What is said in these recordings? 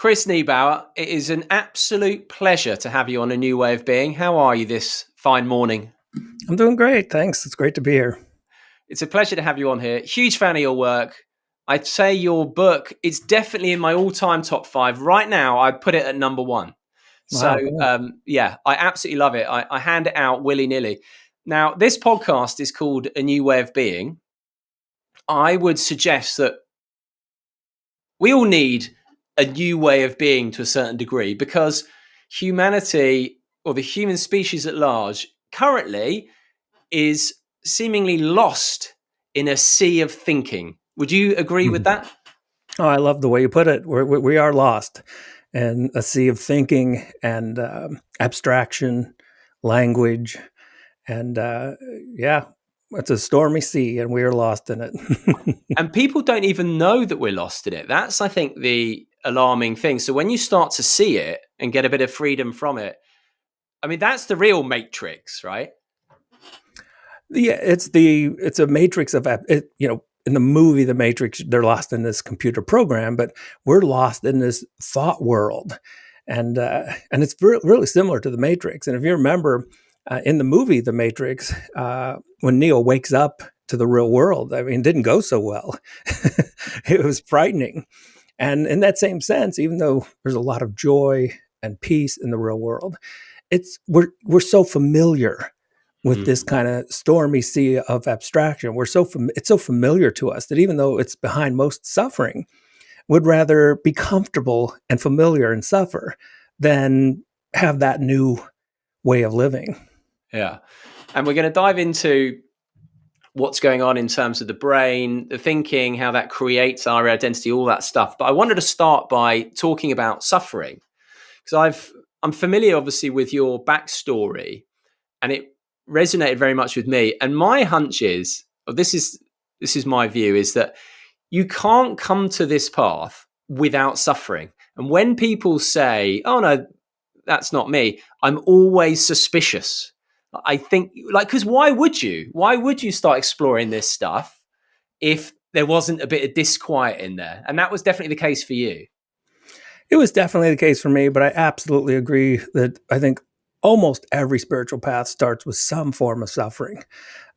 Chris Niebauer, it is an absolute pleasure to have you on A New Way of Being. How are you this fine morning? I'm doing great. Thanks. It's great to be here. It's a pleasure to have you on here. Huge fan of your work. I'd say your book is definitely in my all-time top 5. Right now, I'd put it at number 1. So, Wow, cool. I absolutely love it. I hand it out willy-nilly. Now, this podcast is called A New Way of Being. I would suggest that we all need a new way of being to a certain degree because humanity, or the human species at large, currently is seemingly lost in a sea of thinking. Would you agree with that? Oh, I love the way you put it. We are lost in a sea of thinking and abstraction, language, and yeah, it's a stormy sea, and we are lost in it. And people don't even know that we're lost in it. That's, I think, the alarming thing. So when you start to see it and get a bit of freedom from it, I mean, that's the real matrix, right? Yeah, it's a matrix of it, in the movie The Matrix, they're lost in this computer program, but we're lost in this thought world, and it's really similar to The Matrix. And if you remember, in the movie The Matrix, when Neo wakes up to the real world, I mean, it didn't go so well. It was frightening, and in that same sense, even though there's a lot of joy and peace in the real world, we're so familiar with this kind of stormy sea of abstraction. It's so familiar to us that even though it's behind most suffering, would rather be comfortable and familiar and suffer than have that new way of living. Yeah. And we're going to dive into what's going on in terms of the brain, the thinking, how that creates our identity, all that stuff. But I wanted to start by talking about suffering because I'm familiar, obviously, with your backstory, and it resonated very much with me. And my hunch is, this is my view, is that you can't come to this path without suffering. And when people say, "Oh no, that's not me," I'm always suspicious. I think, because why would you? Why would you start exploring this stuff if there wasn't a bit of disquiet in there? And that was definitely the case for you. It was definitely the case for me, but I absolutely agree that I think almost every spiritual path starts with some form of suffering.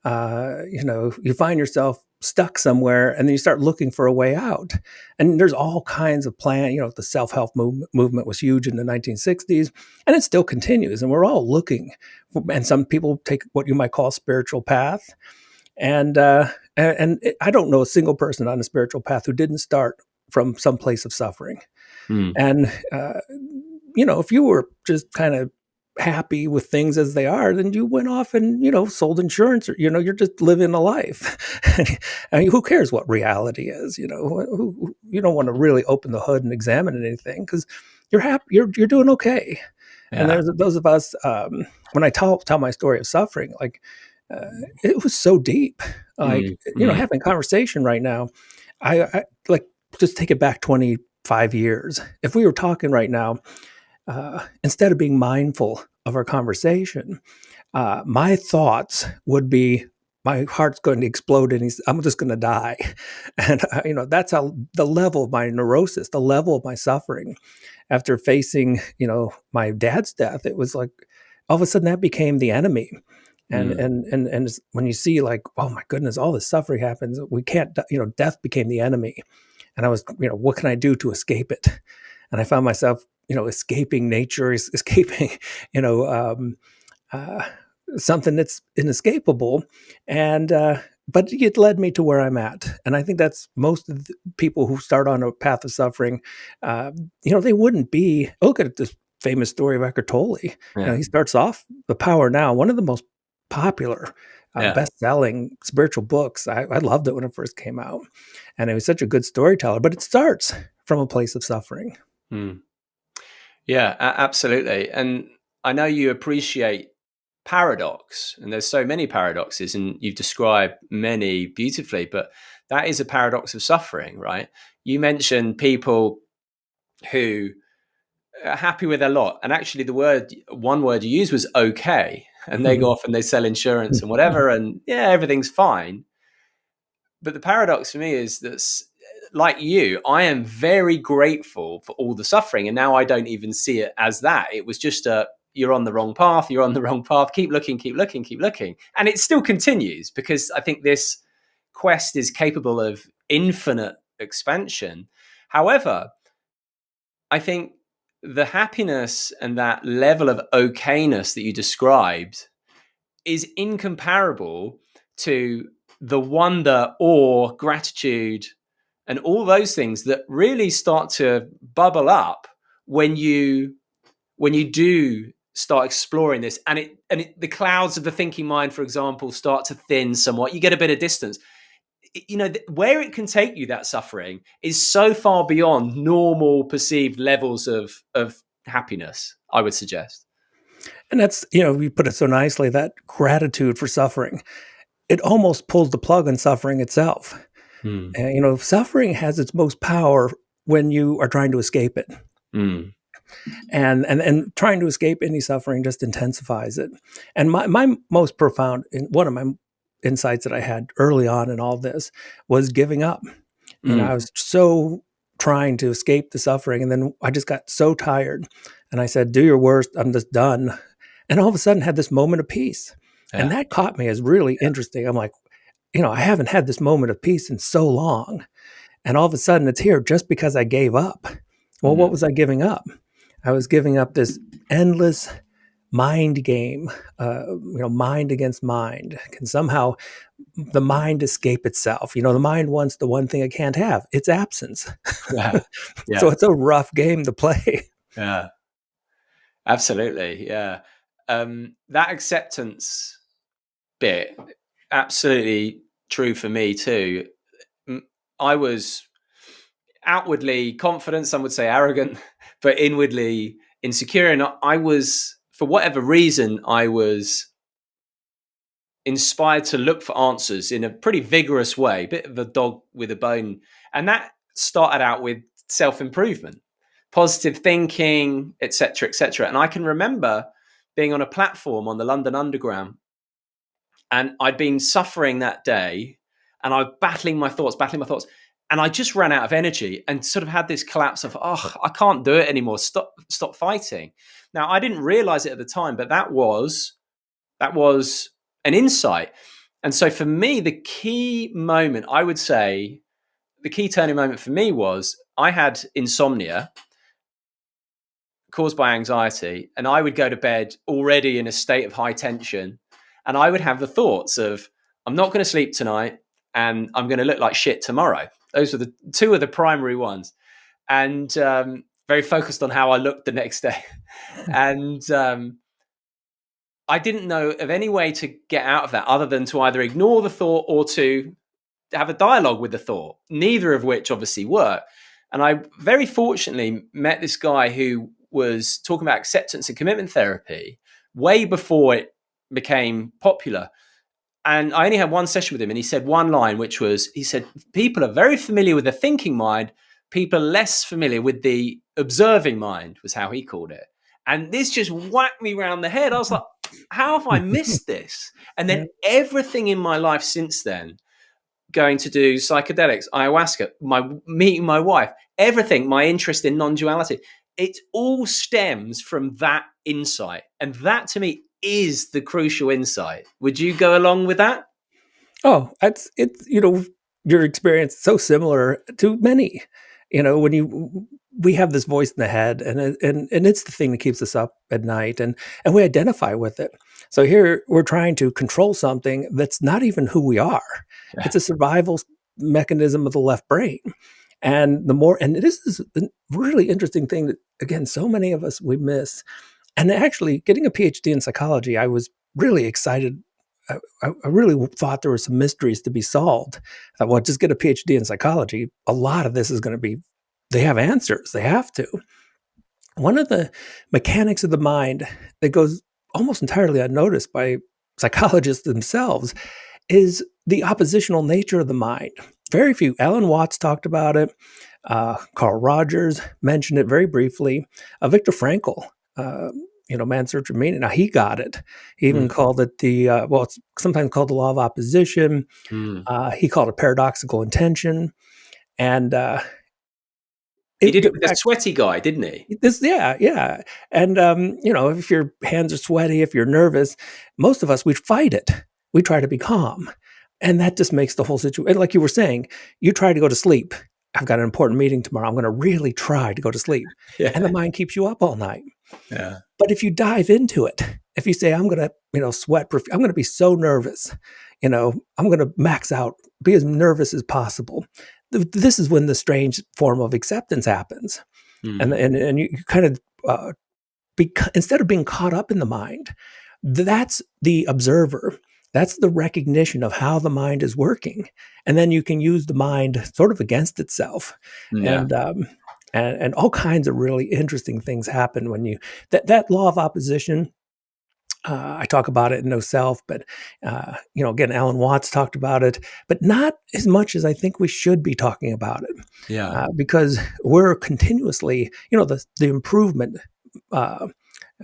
You find yourself stuck somewhere and then you start looking for a way out. And there's all kinds of the self-help movement was huge in the 1960s and it still continues. And we're all looking and some people take what you might call a spiritual path. And I don't know a single person on a spiritual path who didn't start from some place of suffering. And, if you were just kind of happy with things as they are, then you went off and, sold insurance or, you're just living a life. I mean, who cares what reality is? You don't want to really open the hood and examine anything because you're happy, you're doing okay. Yeah. And there's those of us, when I tell my story of suffering, it was so deep, having a conversation right now, I like just take it back 25 years. If we were talking right now, instead of being mindful of our conversation, my thoughts would be, my heart's going to explode and I'm just going to die. And, that's how the level of my neurosis, the level of my suffering after facing, my dad's death, it was like, all of a sudden that became the enemy. And when you see oh my goodness, all this suffering happens, we can't, death became the enemy. And I was, what can I do to escape it? And I found myself, escaping nature, escaping, something that's inescapable. And, but it led me to where I'm at. And I think that's most of the people who start on a path of suffering, they wouldn't be, look at this famous story of Eckhart Tolle. Yeah. He starts off The Power Now, one of the most popular, best-selling spiritual books. I loved it when it first came out. And it was such a good storyteller, but it starts from a place of suffering. Yeah, absolutely. And I know you appreciate paradox, and there's so many paradoxes, and you've described many beautifully, but that is a paradox of suffering, right? You mentioned people who are happy with a lot, and actually one word you used was okay, and they go off and they sell insurance and whatever, and yeah, everything's fine. But the paradox for me is that like you, I am very grateful for all the suffering. And now I don't even see it as that. It was just you're on the wrong path. You're on the wrong path. Keep looking, keep looking, keep looking. And it still continues because I think this quest is capable of infinite expansion. However, I think the happiness and that level of okayness that you described is incomparable to the wonder, awe, gratitude, and all those things that really start to bubble up when you do start exploring this, and the clouds of the thinking mind, for example, start to thin somewhat. You get a bit of distance. Where it can take you, that suffering is so far beyond normal perceived levels of happiness, I would suggest. And that's, you put it so nicely, that gratitude for suffering, it almost pulls the plug on suffering itself. Mm. And, suffering has its most power when you are trying to escape it. Mm. And trying to escape any suffering just intensifies it. And my most profound, one of my insights that I had early on in all this was giving up. I was so trying to escape the suffering, and then I just got so tired, and I said, do your worst, I'm just done. And all of a sudden had this moment of peace. Yeah. And that caught me as really interesting. I'm like, I haven't had this moment of peace in so long. And all of a sudden it's here just because I gave up. Well, what was I giving up? I was giving up this endless mind game, mind against mind. Can somehow the mind escape itself? The mind wants the one thing it can't have, its absence. Yeah. Yeah. So it's a rough game to play. Yeah, absolutely. Yeah. That acceptance bit, absolutely true for me too. I was outwardly confident, some would say arrogant, but inwardly insecure. And I was, for whatever reason, I was inspired to look for answers in a pretty vigorous way, a bit of a dog with a bone. And that started out with self-improvement, positive thinking, etc., etc. And I can remember being on a platform on the London Underground, and I'd been suffering that day, and I was battling my thoughts, and I just ran out of energy and sort of had this collapse of, I can't do it anymore. Stop fighting. Now, I didn't realize it at the time, but that was an insight. And so for me, the key moment, I would say, the key turning moment for me was I had insomnia caused by anxiety, and I would go to bed already in a state of high tension, and I would have the thoughts of, I'm not going to sleep tonight, and I'm going to look like shit tomorrow. Those were the two of the primary ones, and very focused on how I looked the next day. And I didn't know of any way to get out of that other than to either ignore the thought or to have a dialogue with the thought, neither of which obviously worked. And I very fortunately met this guy who was talking about acceptance and commitment therapy way before it became popular. And I only had one session with him, and he said one line, which was, he said, people are very familiar with the thinking mind. People are less familiar with the observing mind, was how he called it. And this just whacked me round the head. I was like, how have I missed this? And then everything in my life since then, going to do psychedelics, ayahuasca, meeting my wife, everything, my interest in non-duality, it all stems from that insight. And that to me is the crucial insight. Would you go along with that? Oh, it's your experience so similar to many. When we have this voice in the head, and it's the thing that keeps us up at night, and we identify with it. So here we're trying to control something that's not even who we are. Yeah. It's a survival mechanism of the left brain. And this is a really interesting thing that, again, so many of us, we miss. And actually getting a PhD in psychology, I was really excited. I really thought there were some mysteries to be solved. I thought, well, just get a PhD in psychology. A lot of this is going to be, they have answers. They have to. One of the mechanics of the mind that goes almost entirely unnoticed by psychologists themselves is the oppositional nature of the mind. Very few. Alan Watts talked about it. Carl Rogers mentioned it very briefly. Viktor Frankl, Man's Search for Meaning. Now, he got it. He even called it it's sometimes called the law of opposition. He called it paradoxical intention. And He did it in with a fact, sweaty guy, didn't he? yeah. And if your hands are sweaty, if you're nervous, most of us, we fight it. We try to be calm. And that just makes the whole situation, like you were saying, you try to go to sleep. I've got an important meeting tomorrow. I'm going to really try to go to sleep. And the Yeah. mind keeps you up all night. Yeah. But if you dive into it, if you say, I'm going to, sweat, I'm going to be so nervous, I'm going to max out, be as nervous as possible. This is when the strange form of acceptance happens. And, Mm. and you kind of, instead of being caught up in the mind, that's the observer. That's the recognition of how the mind is working. And then you can use the mind sort of against itself. Yeah. And, and all kinds of really interesting things happen when you that law of opposition. I talk about it in No Self, but again, Alan Watts talked about it, but not as much as I think we should be talking about it, Yeah. because we're continuously, the improvement, uh,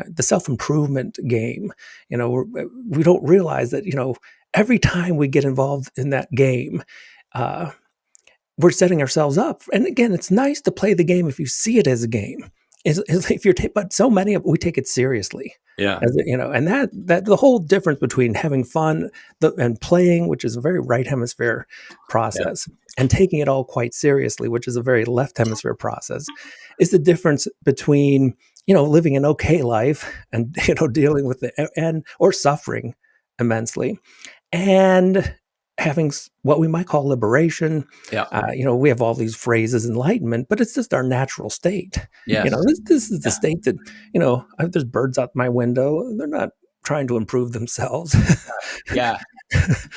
the self improvement game. We don't realize that every time we get involved in that game. Uh, we're setting ourselves up. And again, it's nice to play the game if you see it as a game. If you're, but so many of we take it seriously, Yeah. and that the whole difference between having fun and playing, which is a very right hemisphere Yeah. process, and taking it all quite seriously, which is a very left hemisphere process, is the difference between living an okay life and dealing with the and or suffering immensely, and having what we might call liberation. Yeah. We have all these phrases, enlightenment, but it's just our natural state. Yes. This is the Yeah. state that, there's birds out my window. They're not trying to improve themselves. Yeah.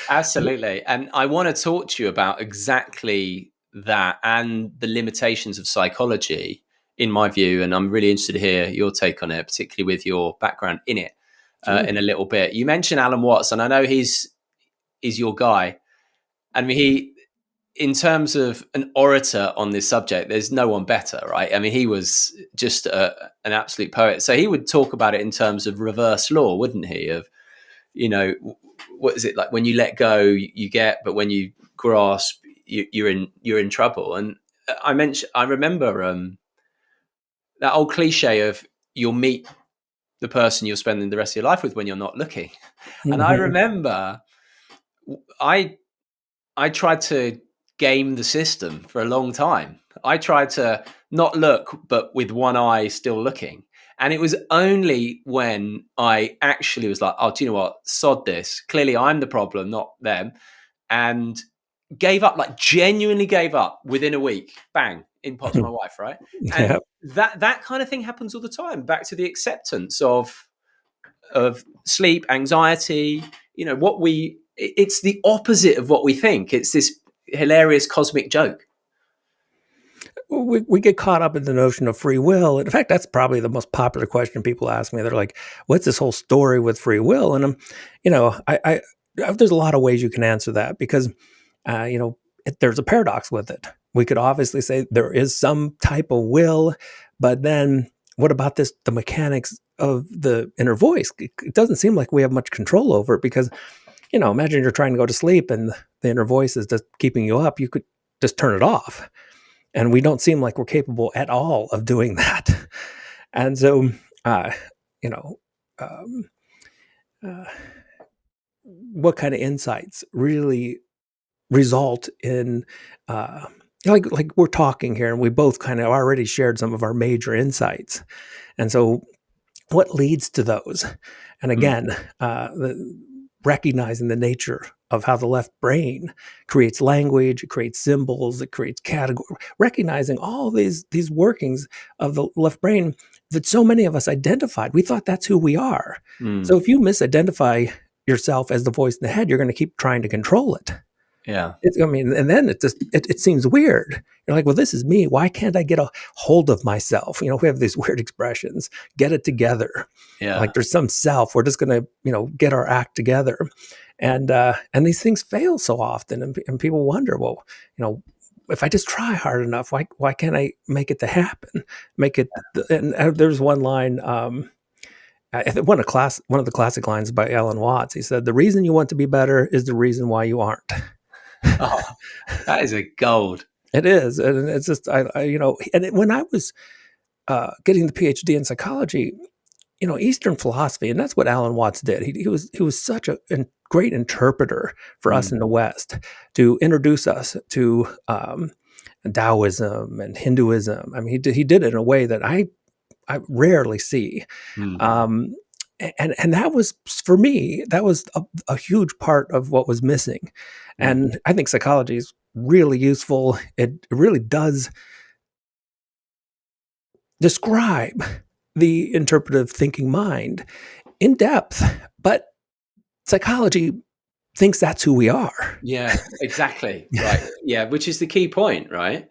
Absolutely. And I want to talk to you about exactly that and the limitations of psychology, in my view. And I'm really interested to hear your take on it, particularly with your background in it, Sure. in a little bit. You mentioned Alan Watts, and I know he's your guy. I mean, in terms of an orator on this subject, there's no one better, right? I mean, he was just an absolute poet. So he would talk about it in terms of reverse law, wouldn't he? Of, what is it like? When you let go, you get, but when you grasp, you're in trouble. And I remember that old cliche of you'll meet the person you're spending the rest of your life with when you're not looking. And I Mhm. remember I I tried to game the system for a long time. I tried to not look, but with one eye still looking. And it was only when I actually was like, oh, do you know what? Sod this. Clearly, I'm the problem, not them. And gave up, like genuinely gave up within a week. Bang, in pops my wife, right? And Yeah. that kind of thing happens all the time. Back to the acceptance of sleep, anxiety, it's the opposite of what we think. It's this hilarious cosmic joke. We get caught up in the notion of free will. In fact, that's probably the most popular question people ask me. They're like, "What's this whole story with free will?" And there's a lot of ways you can answer that because, there's a paradox with it. We could obviously say there is some type of will, but then what about the mechanics of the inner voice? It doesn't seem like we have much control over it because, imagine you're trying to go to sleep and the inner voice is just keeping you up. You could just turn it off. And we don't seem like we're capable at all of doing that. And so, uh, you know, um, uh, what kind of insights really result in, uh, like we're talking here, and we both kind of already shared some of our major insights. And so, what leads to those? And Mm. again, recognizing the nature of how the left brain creates language, it creates symbols, it creates category, recognizing all these workings of the left brain that so many of us identified. We thought that's who we are. So Mm. if you misidentify yourself as the voice in the head, you're going to keep trying to control it. Yeah. And then it seems weird. You're like, well, this is me. Why can't I get a hold of myself? We have these weird expressions. Get it together. Yeah. Like there's some self. We're just going to, get our act together, and these things fail so often, and people wonder, well, if I just try hard enough, why can't I make it to happen? Make it. And there's one line. I think one of the classic lines by Alan Watts. He said, "The reason you want to be better is the reason why you aren't." Oh, that is a gold. It is, and it's just when I was getting the PhD in psychology, Eastern philosophy, and that's what Alan Watts did. He was such a great interpreter for us Mm, in the West to introduce us to Taoism and Hinduism. I mean, he did it in a way that I rarely see. mm, Um, and that was, for me, that was a huge part of what was missing. mm. And I think psychology is really useful. It really does describe the interpretive thinking mind in depth, but psychology thinks that's who we are. Yeah, exactly. Right. Yeah, which is the key point, right?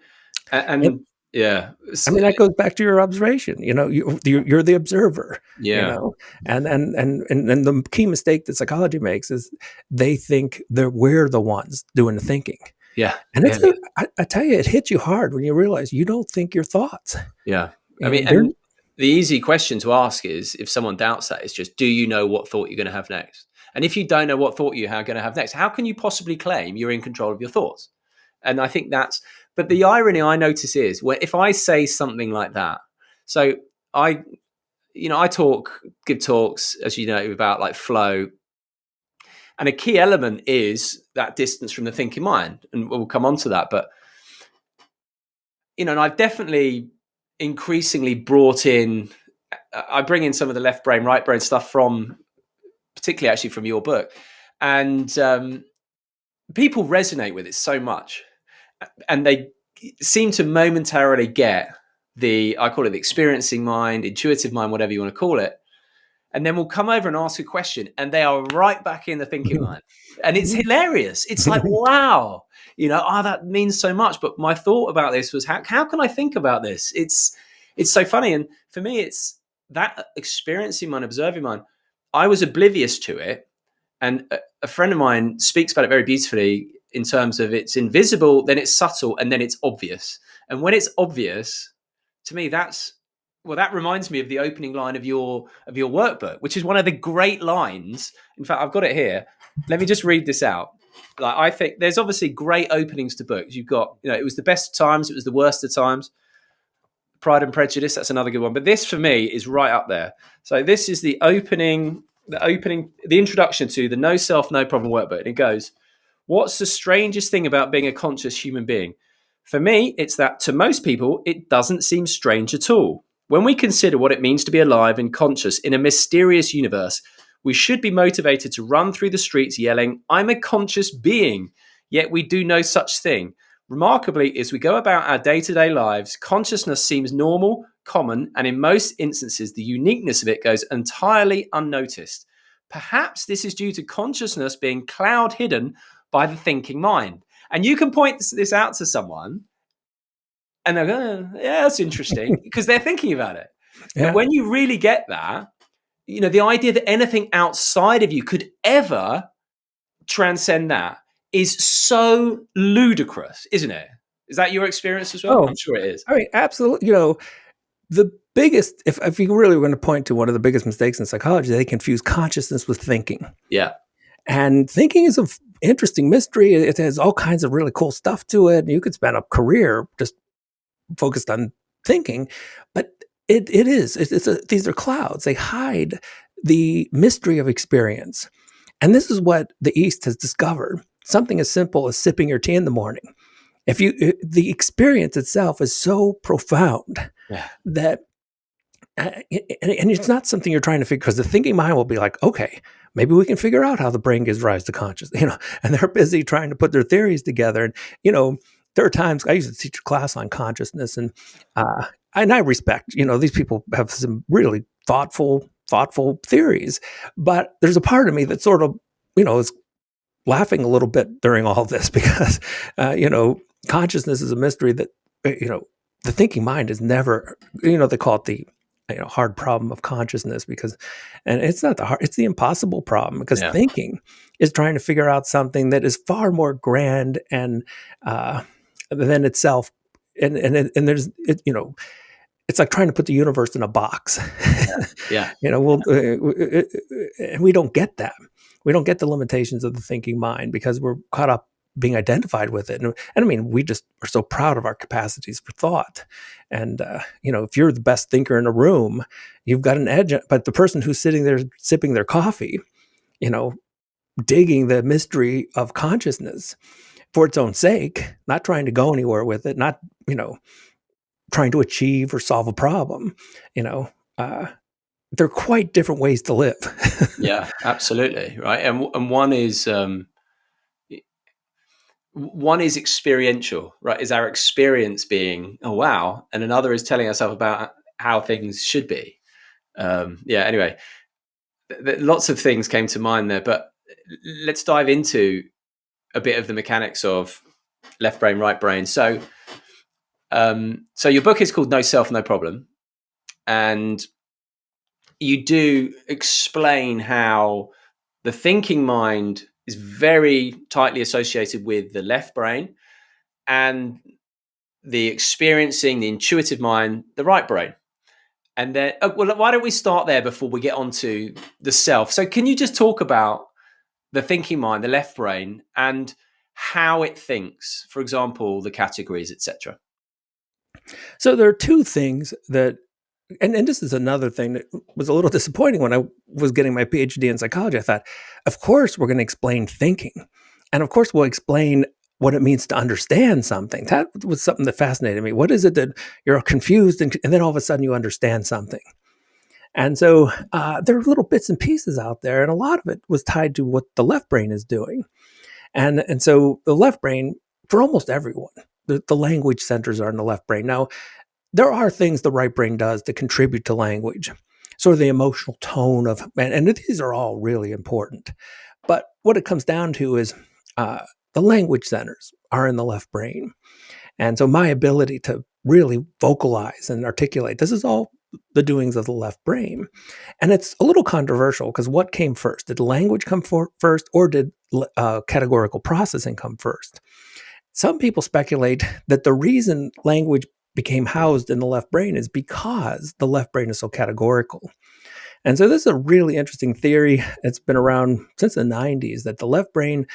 And And yeah, I mean, that goes back to your observation. You're the observer. You yeah, know, and the key mistake that psychology makes is they think that we're the ones doing the thinking. yeah, And yeah, I tell you, it hits you hard when you realize you don't think your thoughts. yeah. I You mean, know, they're and the easy question to ask is, if someone doubts that, is just, do you know what thought you're going to have next? And if you don't know what thought you're going to have next, how can you possibly claim you're in control of your thoughts? And I think but the irony I notice is, where if I say something like that, so I, I give talks, as you know, about like flow. And a key element is that distance from the thinking mind. And we'll come on to that. But, and I've definitely increasingly brought in, I bring in some of the left brain, right brain stuff from, particularly actually from your book. And people resonate with it so much. And they seem to momentarily get I call it the experiencing mind, intuitive mind, whatever you want to call it. And then we'll come over and ask a question, and they are right back in the thinking mind. And it's hilarious. It's like, wow, that means so much. But my thought about this was, how can I think about this? It's so funny. And for me, it's that experiencing mind, observing mind. I was oblivious to it. And a friend of mine speaks about it very beautifully in terms of it's invisible, then it's subtle, and then it's obvious. And when it's obvious, to me, that reminds me of the opening line of your workbook, which is one of the great lines. In fact, I've got it here. Let me just read this out. Like, I think there's obviously great openings to books. You've got, it was the best of times, it was the worst of times. Pride and Prejudice, that's another good one. But this for me is right up there. So this is the introduction to the No Self, No Problem workbook. And it goes, what's the strangest thing about being a conscious human being? For me, it's that to most people, it doesn't seem strange at all. When we consider what it means to be alive and conscious in a mysterious universe, we should be motivated to run through the streets yelling, I'm a conscious being, yet we do no such thing. Remarkably, as we go about our day-to-day lives, consciousness seems normal, common, and in most instances, the uniqueness of it goes entirely unnoticed. Perhaps this is due to consciousness being cloud hidden by the thinking mind. And you can point this out to someone, and they'll go, yeah, that's interesting, because they're thinking about it. But Yeah. when you really get that, the idea that anything outside of you could ever transcend that is so ludicrous, isn't it? Is that your experience as well? Oh, I'm sure it is. I mean, absolutely. The biggest, if you really want to point to one of the biggest mistakes in psychology, they confuse consciousness with thinking. Yeah. And thinking is an interesting mystery. It has all kinds of really cool stuff to it. You could spend a career just focused on thinking, but these are clouds. They hide the mystery of experience. And this is what the East has discovered. Something as simple as sipping your tea in the morning. The experience itself is so profound Yeah. that, and it's not something you're trying to figure, because the thinking mind will be like, okay, maybe we can figure out how the brain gives rise to consciousness, and they're busy trying to put their theories together. And, there are times I used to teach a class on consciousness, and I respect, these people have some really thoughtful theories, but there's a part of me that sort of, is laughing a little bit during all this because, consciousness is a mystery that, the thinking mind is never, they call it the, hard problem of consciousness and it's not it's the impossible problem, because Yeah. thinking is trying to figure out something that is far more grand and than itself. And there's, it's like trying to put the universe in a box. Yeah. And we don't get that. We don't get the limitations of the thinking mind because we're caught up being identified with it. And I mean, we just are so proud of our capacities for thought. And, if you're the best thinker in a room, you've got an edge. But the person who's sitting there sipping their coffee, you know, digging the mystery of consciousness for its own sake, not trying to go anywhere with it, not, trying to achieve or solve a problem, you know, uh, they're quite different ways to live. Yeah, absolutely. Right. And one is experiential, right? Is our experience being, oh, wow. And another is telling ourselves about how things should be. Yeah. Anyway, lots of things came to mind there, but let's dive into a bit of the mechanics of left brain, right brain. So your book is called No Self, No Problem. And you do explain how the thinking mind is very tightly associated with the left brain, and the experiencing, the intuitive mind, the right brain. And then, well, why don't we start there before we get on to the self? So can you just talk about the thinking mind, the left brain, and how it thinks, for example, the categories, etc.? So there are two things that, and this is another thing that was a little disappointing when I was getting my PhD in psychology. I thought, of course, we're going to explain thinking. And of course, we'll explain what it means to understand something. That was something that fascinated me. What is it that you're confused and then all of a sudden you understand something? And so there are little bits and pieces out there, and a lot of it was tied to what the left brain is doing. And so the left brain, for almost everyone, the language centers are in the left brain. Now, there are things the right brain does to contribute to language, sort of the emotional tone of, and these are all really important. But what it comes down to is the language centers are in the left brain. And so my ability to really vocalize and articulate, this is all the doings of the left brain. And it's a little controversial because what came first? Did language come first, or did categorical processing come first? Some people speculate that the reason language became housed in the left brain is because the left brain is so categorical. And so this is a really interesting theory. It's been around since the 90s, that the left brain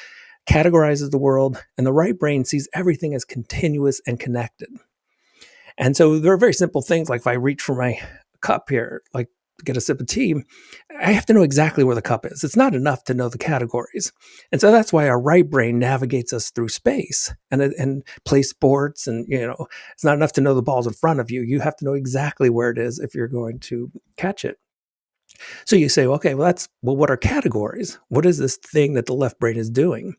categorizes the world and the right brain sees everything as continuous and connected. And so there are very simple things, like if I reach for my cup here, like to get a sip of tea, I have to know exactly where the cup is. It's not enough to know the categories. And so that's why our right brain navigates us through space and plays sports. And, it's not enough to know the ball's in front of you. You have to know exactly where it is if you're going to catch it. So you say, okay, well, what are categories? What is this thing that the left brain is doing?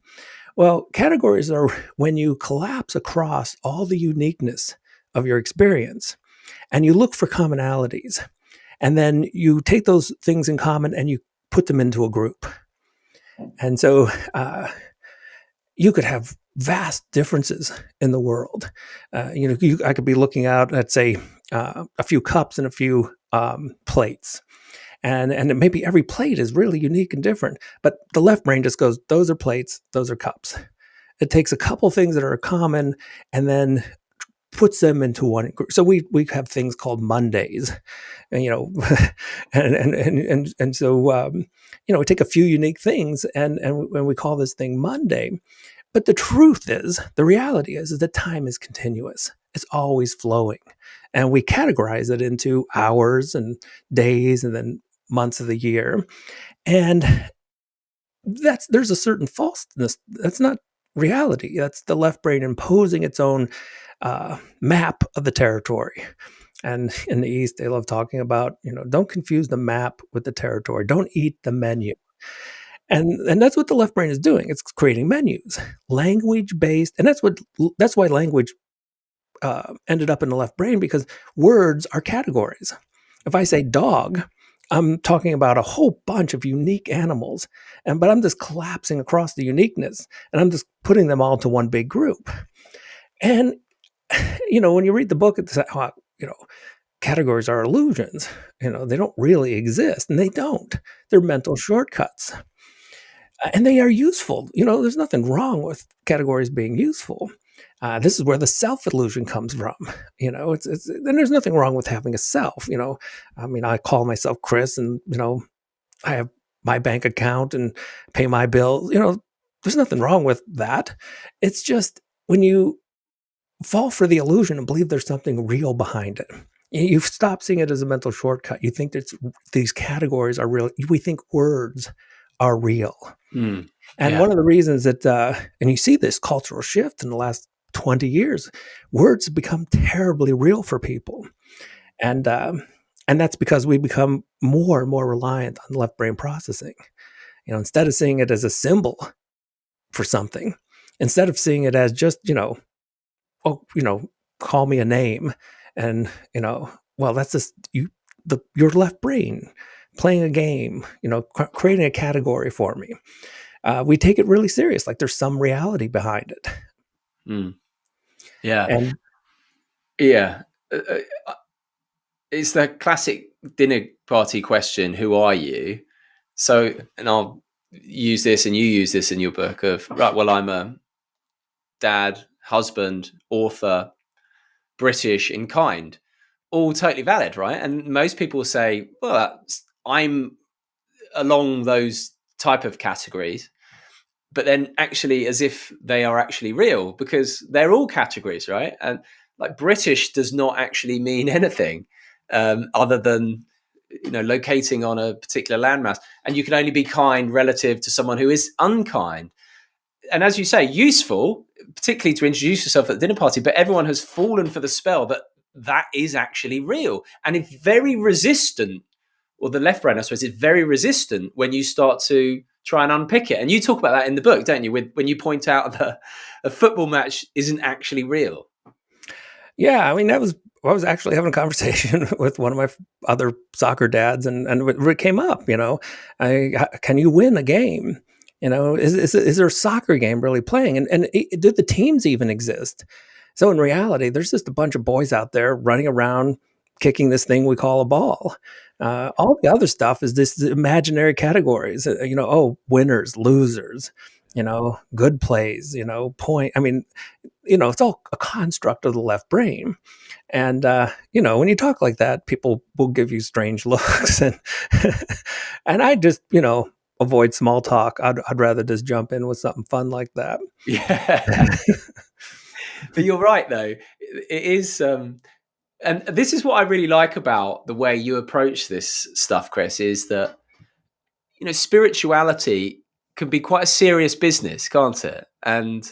Well, categories are when you collapse across all the uniqueness of your experience and you look for commonalities. And then you take those things in common and you put them into a group. And so you could have vast differences in the world. I could be looking out at, say, a few cups and a few plates. And maybe every plate is really unique and different. But the left brain just goes, those are plates, those are cups. It takes a couple things that are common and then puts them into one group. So we have things called Mondays, and and so we take a few unique things and we call this thing Monday. But the reality is that time is continuous. It's always flowing, and we categorize it into hours and days and then months of the year, and there's a certain falseness. That's not reality. That's the left brain imposing its own map of the territory. And in the East, they love talking about, don't confuse the map with the territory. Don't eat the menu. And that's what the left brain is doing. It's creating menus, language based, and that's why language ended up in the left brain, because words are categories. If I say dog, I'm talking about a whole bunch of unique animals, but I'm just collapsing across the uniqueness, and I'm just putting them all to one big group. And when you read the book, it's categories are illusions. They don't really exist, and they don't. They're mental shortcuts, and they are useful. There's nothing wrong with categories being useful. This is where the self illusion comes from. And there's nothing wrong with having a self. I call myself Chris, and I have my bank account and pay my bills. there's nothing wrong with that. It's just when you fall for the illusion and believe there's something real behind it. You stop seeing it as a mental shortcut. You think that these categories are real. We think words are real. Mm. And Yeah. one of the reasons that, and you see this cultural shift in the last 20 years, words have become terribly real for people. And that's because we become more and more reliant on left brain processing. Instead of seeing it as a symbol for something, instead of seeing it as just, oh, call me a name, and well, that's just your left brain playing a game, creating a category for me. We take it really serious, like there's some reality behind it. Mm. Yeah. And Yeah. It's the classic dinner party question, who are you? So, and I'll use this and you use this in your book of, right, well, I'm a dad, husband, author, British in kind. All totally valid, right? And most people say, well, I'm along those type of categories, but then actually as if they are actually real, because they're all categories, right? And like British does not actually mean anything other than locating on a particular landmass, and you can only be kind relative to someone who is unkind. And as you say, useful, particularly to introduce yourself at the dinner party, but everyone has fallen for the spell that that is actually real, and it's very resistant, or the left brain, I suppose, is very resistant when you start to try and unpick it. And you talk about that in the book, don't you? When you point out that a football match isn't actually real. yeah, I mean, I was actually having a conversation with one of my other soccer dads, and it came up. Can you win a game? Is there a soccer game really playing? And do the teams even exist? So in reality, there's just a bunch of boys out there running around kicking this thing we call a ball. All the other stuff is this imaginary categories. Winners, losers. Good plays. Point. I mean, it's all a construct of the left brain. And when you talk like that, people will give you strange looks, and and I just avoid small talk. I'd rather just jump in with something fun like that. Yeah. But you're right, though. It is. And this is what I really like about the way you approach this stuff, Chris, is that, spirituality can be quite a serious business, can't it? And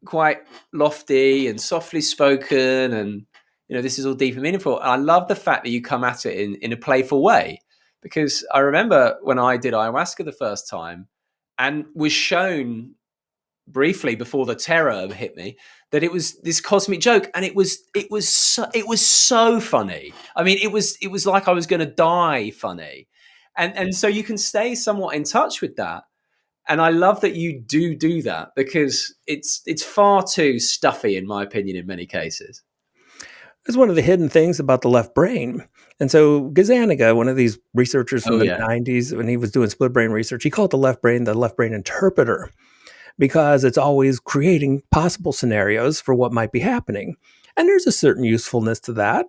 quite lofty and softly spoken, and this is all deep and meaningful. And I love the fact that you come at it in a playful way, because I remember when I did ayahuasca the first time and was shown briefly before the terror hit me that it was this cosmic joke, and it was so funny. I mean, it was like I was going to die funny, and so you can stay somewhat in touch with that. And I love that you do that, because it's far too stuffy, in my opinion, in many cases. It's one of the hidden things about the left brain. And so Gazzaniga, one of these researchers from Oh the yeah. 90s, when he was doing split brain research, he called the left brain interpreter, because it's always creating possible scenarios for what might be happening. And there's a certain usefulness to that.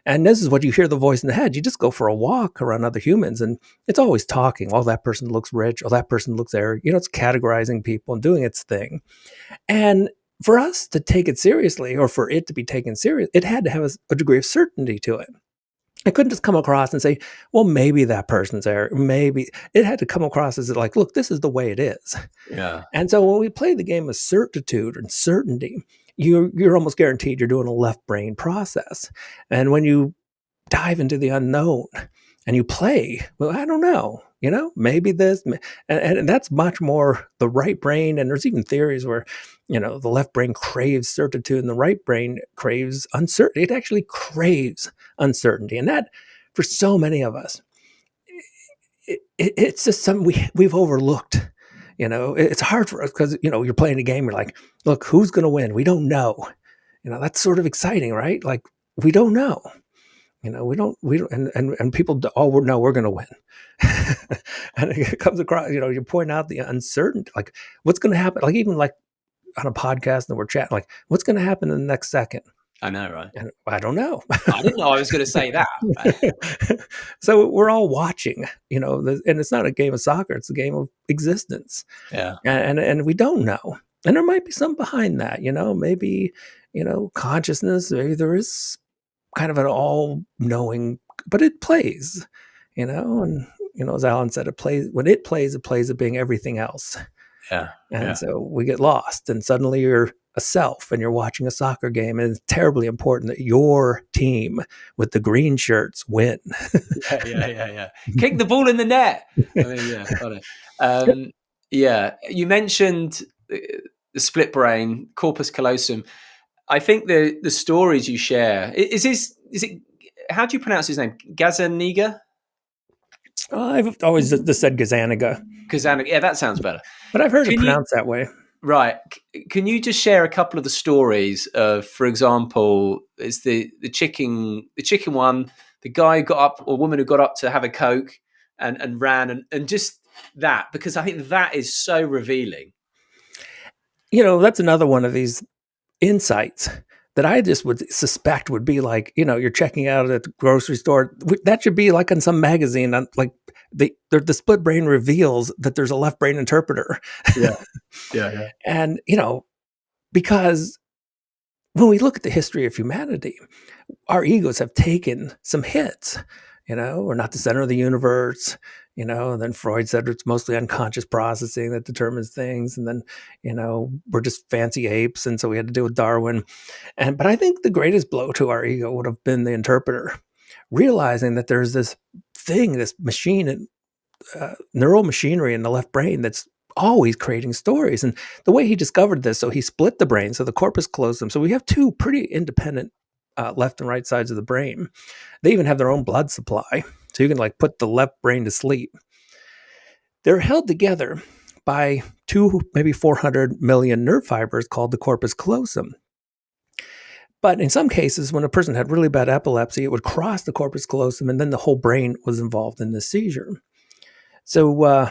And this is what you hear the voice in the head. You just go for a walk around other humans, and it's always talking. Oh, that person looks rich. Oh, that person looks arrogant. It's categorizing people and doing its thing. And for us to take it seriously, or for it to be taken serious, it had to have a degree of certainty to it. I couldn't just come across and say, well, maybe that person's there. Maybe it had to come across as like, look, this is the way it is. Yeah. And so when we play the game of certitude and certainty, you're almost guaranteed you're doing a left brain process. And when you dive into the unknown and you play, well, I don't know, maybe this, and that's much more the right brain. And there's even theories where, the left brain craves certitude and the right brain craves uncertainty. It actually craves uncertainty. And that, for so many of us, it's just something we've overlooked. It's hard for us because, you're playing a game. You're like, look, who's going to win? We don't know. That's sort of exciting, right? Like, we don't know. We don't, and people, no, we're going to win. And it comes across, you point out the uncertainty, like what's going to happen, like even like on a podcast and we're chatting, like what's going to happen in the next second. I know, right? And I don't know. I didn't know I was going to say that. So we're all watching, and it's not a game of soccer; it's a game of existence, Yeah. and we don't know. And there might be some behind that, maybe consciousness. Maybe there is kind of an all-knowing, but it plays, and as Alan said, it plays when it plays at being everything else. Yeah. And Yeah. so we get lost, and suddenly you're a self and you're watching a soccer game, and it's terribly important that your team with the green shirts win. Yeah. Kick the ball in the net. I mean, yeah, funny. Yeah, you mentioned the split brain, corpus callosum. I think the stories you share is it. How do you pronounce his name? Gazaniga? I've always just said Gazaniga, Kazaniga. Yeah, that sounds better. but I've heard it Can you pronounced that way. Right? Can you just share a couple of the stories of, for example, it's the chicken one, the guy who got up or woman who got up to have a Coke and ran and just that, because I think that is so revealing. That's another one of these insights that I just would suspect would be like, you're checking out at the grocery store. That should be like in some magazine, like the split brain reveals that there's a left brain interpreter. Yeah. And, because when we look at the history of humanity, our egos have taken some hits. We're not the center of the universe. And then Freud said it's mostly unconscious processing that determines things. And then, we're just fancy apes. And so we had to deal with Darwin. But I think the greatest blow to our ego would have been the interpreter, realizing that there's this thing, this machine, and neural machinery in the left brain that's always creating stories. And the way he discovered this, so he split the brain, so the corpus callosum. So we have two pretty independent left and right sides of the brain. They even have their own blood supply, so you can like put the left brain to sleep. They're held together by maybe 400 million nerve fibers called the corpus callosum. But in some cases, when a person had really bad epilepsy, it would cross the corpus callosum, and then the whole brain was involved in the seizure. So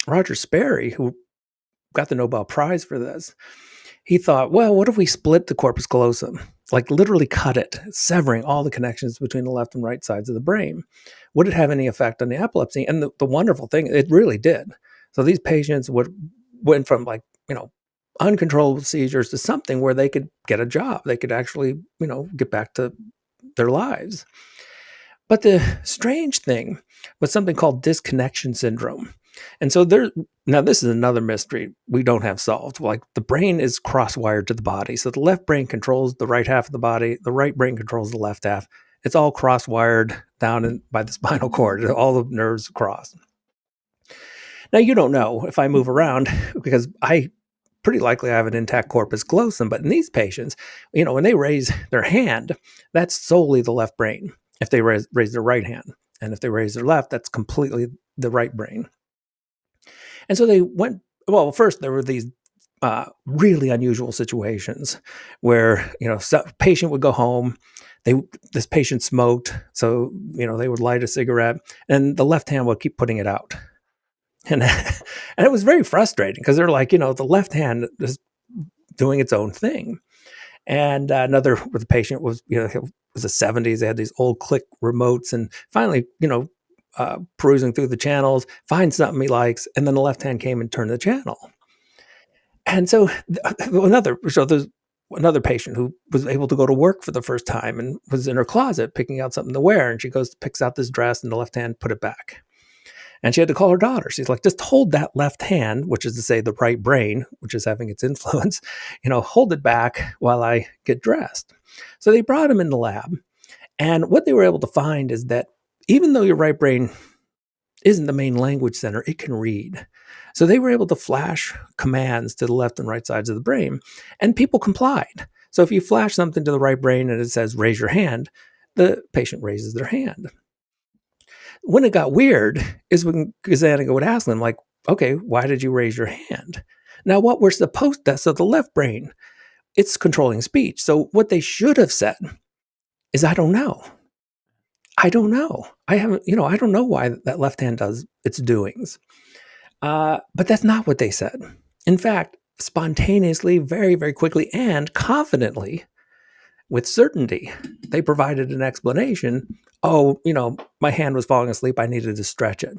Roger Sperry, who got the Nobel Prize for this, he thought, well, what if we split the corpus callosum, like literally cut it, severing all the connections between the left and right sides of the brain? Would it have any effect on the epilepsy? And the wonderful thing, it really did. So these patients went from uncontrollable seizures to something where they could get a job. They could actually, get back to their lives. But the strange thing was something called disconnection syndrome. And so now this is another mystery we don't have solved. Like the brain is cross-wired to the body. So the left brain controls the right half of the body. The right brain controls the left half. It's all cross-wired down by the spinal cord. All the nerves cross. Now you don't know if I move around because pretty likely I have an intact corpus callosum. But in these patients, when they raise their hand, that's solely the left brain. If they raise their right hand. And if they raise their left, that's completely the right brain. And so they went, well, first there were these really unusual situations where, patient would go home, this patient smoked, so, they would light a cigarette, and the left hand would keep putting it out. And, and it was very frustrating because they're like, the left hand is doing its own thing. And another with the patient was, it was the 70s. They had these old click remotes, and finally, perusing through the channels, finds something he likes, and then the left hand came and turned the channel. And so there's another patient who was able to go to work for the first time and was in her closet picking out something to wear, and she picks out this dress, and the left hand put it back. And she had to call her daughter. She's like, just hold that left hand, which is to say the right brain, which is having its influence, hold it back while I get dressed. So they brought him in the lab. And what they were able to find is that even though your right brain isn't the main language center, it can read. So they were able to flash commands to the left and right sides of the brain, and people complied. So if you flash something to the right brain and it says, raise your hand, the patient raises their hand. When it got weird is when Gazaniga would ask them, like, okay, why did you raise your hand? Now, what we're supposed to, so the left brain, it's controlling speech. So what they should have said is, I don't know. I don't know. I haven't, I don't know why that left hand does its doings. But that's not what they said. In fact, spontaneously, very, very quickly, and confidently, with certainty. They provided an explanation. Oh, my hand was falling asleep. I needed to stretch it.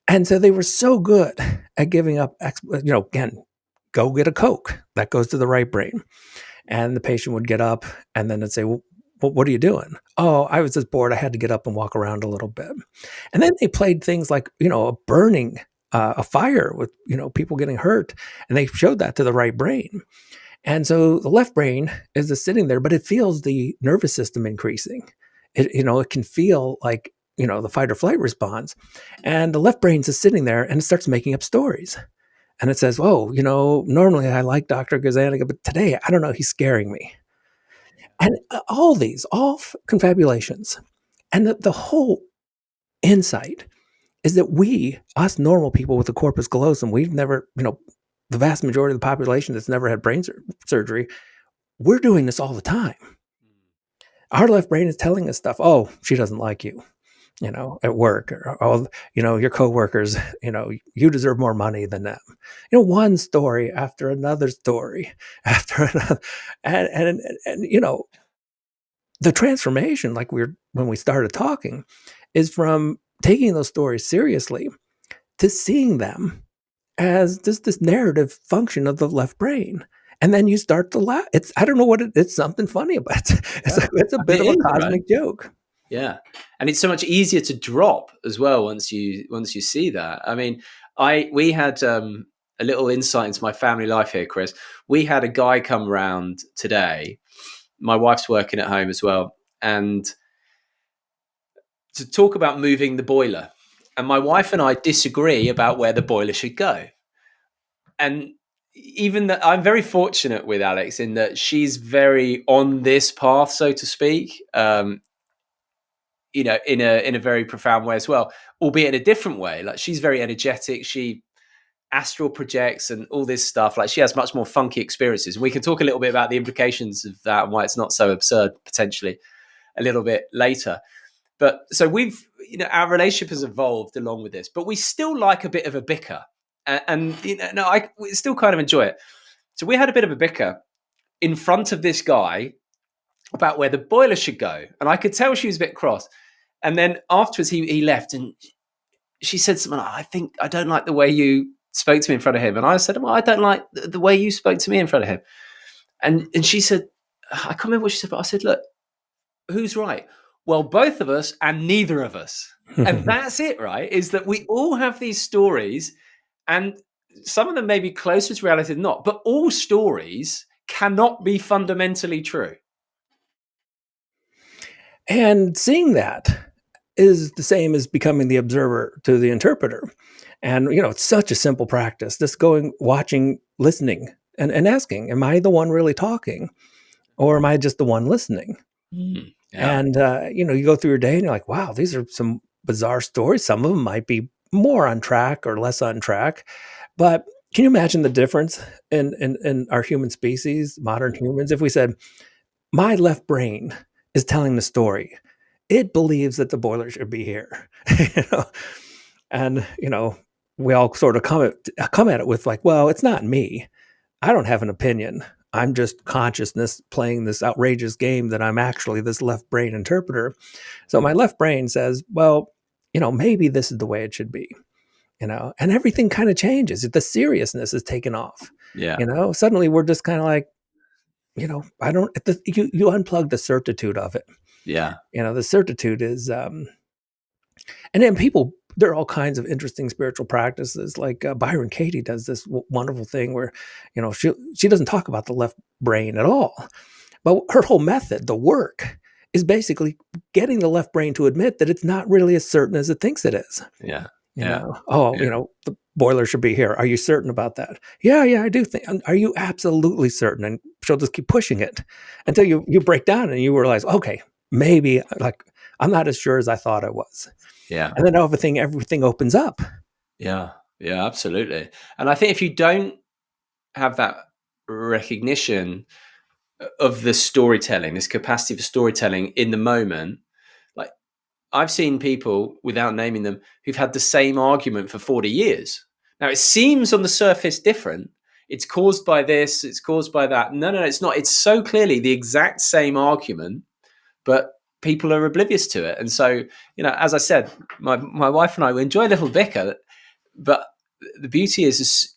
And so they were so good at giving up, again, go get a Coke. That goes to the right brain. And the patient would get up and then it'd say, well, what are you doing? Oh, I was just bored. I had to get up and walk around a little bit. And then they played things like, a burning, a fire with, people getting hurt. And they showed that to the right brain. And so the left brain is just sitting there, but it feels the nervous system increasing. It can feel like, the fight or flight response. And the left brain's just sitting there and it starts making up stories. And it says, oh, normally I like Dr. Gazzaniga, but today, I don't know, he's scaring me. And all confabulations. And the whole insight is that us normal people with the corpus callosum, we've never, the vast majority of the population that's never had brain surgery, we're doing this all the time. Our left brain is telling us stuff. Oh, she doesn't like you, at work, or, oh, your coworkers, you deserve more money than them. One story after another story after another. And the transformation, like when we started talking, is from taking those stories seriously to seeing them as this narrative function of the left brain. And then you start to laugh. I don't know what it's something funny about it. It's a bit of a cosmic joke. Yeah. And it's so much easier to drop as well once you see that. I mean, we had a little insight into my family life here, Chris. We had a guy come round today. My wife's working at home as well. And to talk about moving the boiler. And my wife and I disagree about where the boiler should go. And even that, I'm very fortunate with Alex in that she's very on this path, so to speak, in a very profound way as well, albeit in a different way. Like, she's very energetic. She astral projects and all this stuff. Like, she has much more funky experiences. And we can talk a little bit about the implications of that and why it's not so absurd potentially a little bit later. But so our relationship has evolved along with this, but we still like a bit of a bicker. And we still kind of enjoy it. So we had a bit of a bicker in front of this guy about where the boiler should go. And I could tell she was a bit cross. And then afterwards he left and she said something like, I don't like the way you spoke to me in front of him. And I said, well, I don't like the way you spoke to me in front of him. And she said, I can't remember what she said, but I said, look, who's right? Well, both of us and neither of us. And that's it, right? Is that we all have these stories, and some of them may be closer to reality than not, but all stories cannot be fundamentally true. And seeing that is the same as becoming the observer to the interpreter. And, it's such a simple practice. Just going, watching, listening, and asking, am I the one really talking? Or am I just the one listening? Yeah. And, you go through your day and you're like, wow, these are some bizarre stories. Some of them might be more on track or less on track. But can you imagine the difference in our human species, modern humans, if we said, my left brain is telling the story. It believes that the boiler should be here. And, we all sort of come at it with like, well, it's not me. I don't have an opinion. I'm just consciousness playing this outrageous game that I'm actually this left brain interpreter. So my left brain says, well, maybe this is the way it should be, and everything kind of changes. The seriousness is taken off. Yeah. Suddenly we're just kind of like, you unplug the certitude of it. Yeah. The certitude is, and then there are all kinds of interesting spiritual practices. Like Byron Katie does this wonderful thing where, she doesn't talk about the left brain at all, but her whole method, the work, is basically getting the left brain to admit that it's not really as certain as it thinks it is. Yeah. The boiler should be here. Are you certain about that? Yeah, I do think. Are you absolutely certain? And she'll just keep pushing it until you break down and you realize, okay, maybe I'm not as sure as I thought I was. Yeah. And then everything opens up. Yeah. Yeah, absolutely. And I think if you don't have that recognition of the storytelling, this capacity for storytelling in the moment, like I've seen people, without naming them, who've had the same argument for 40 years. Now, it seems on the surface different. it's caused by this, it's caused by that. No, it's not. It's so clearly the exact same argument, but people are oblivious to it. And so, as I said, my wife and I, we enjoy a little bicker, but the beauty is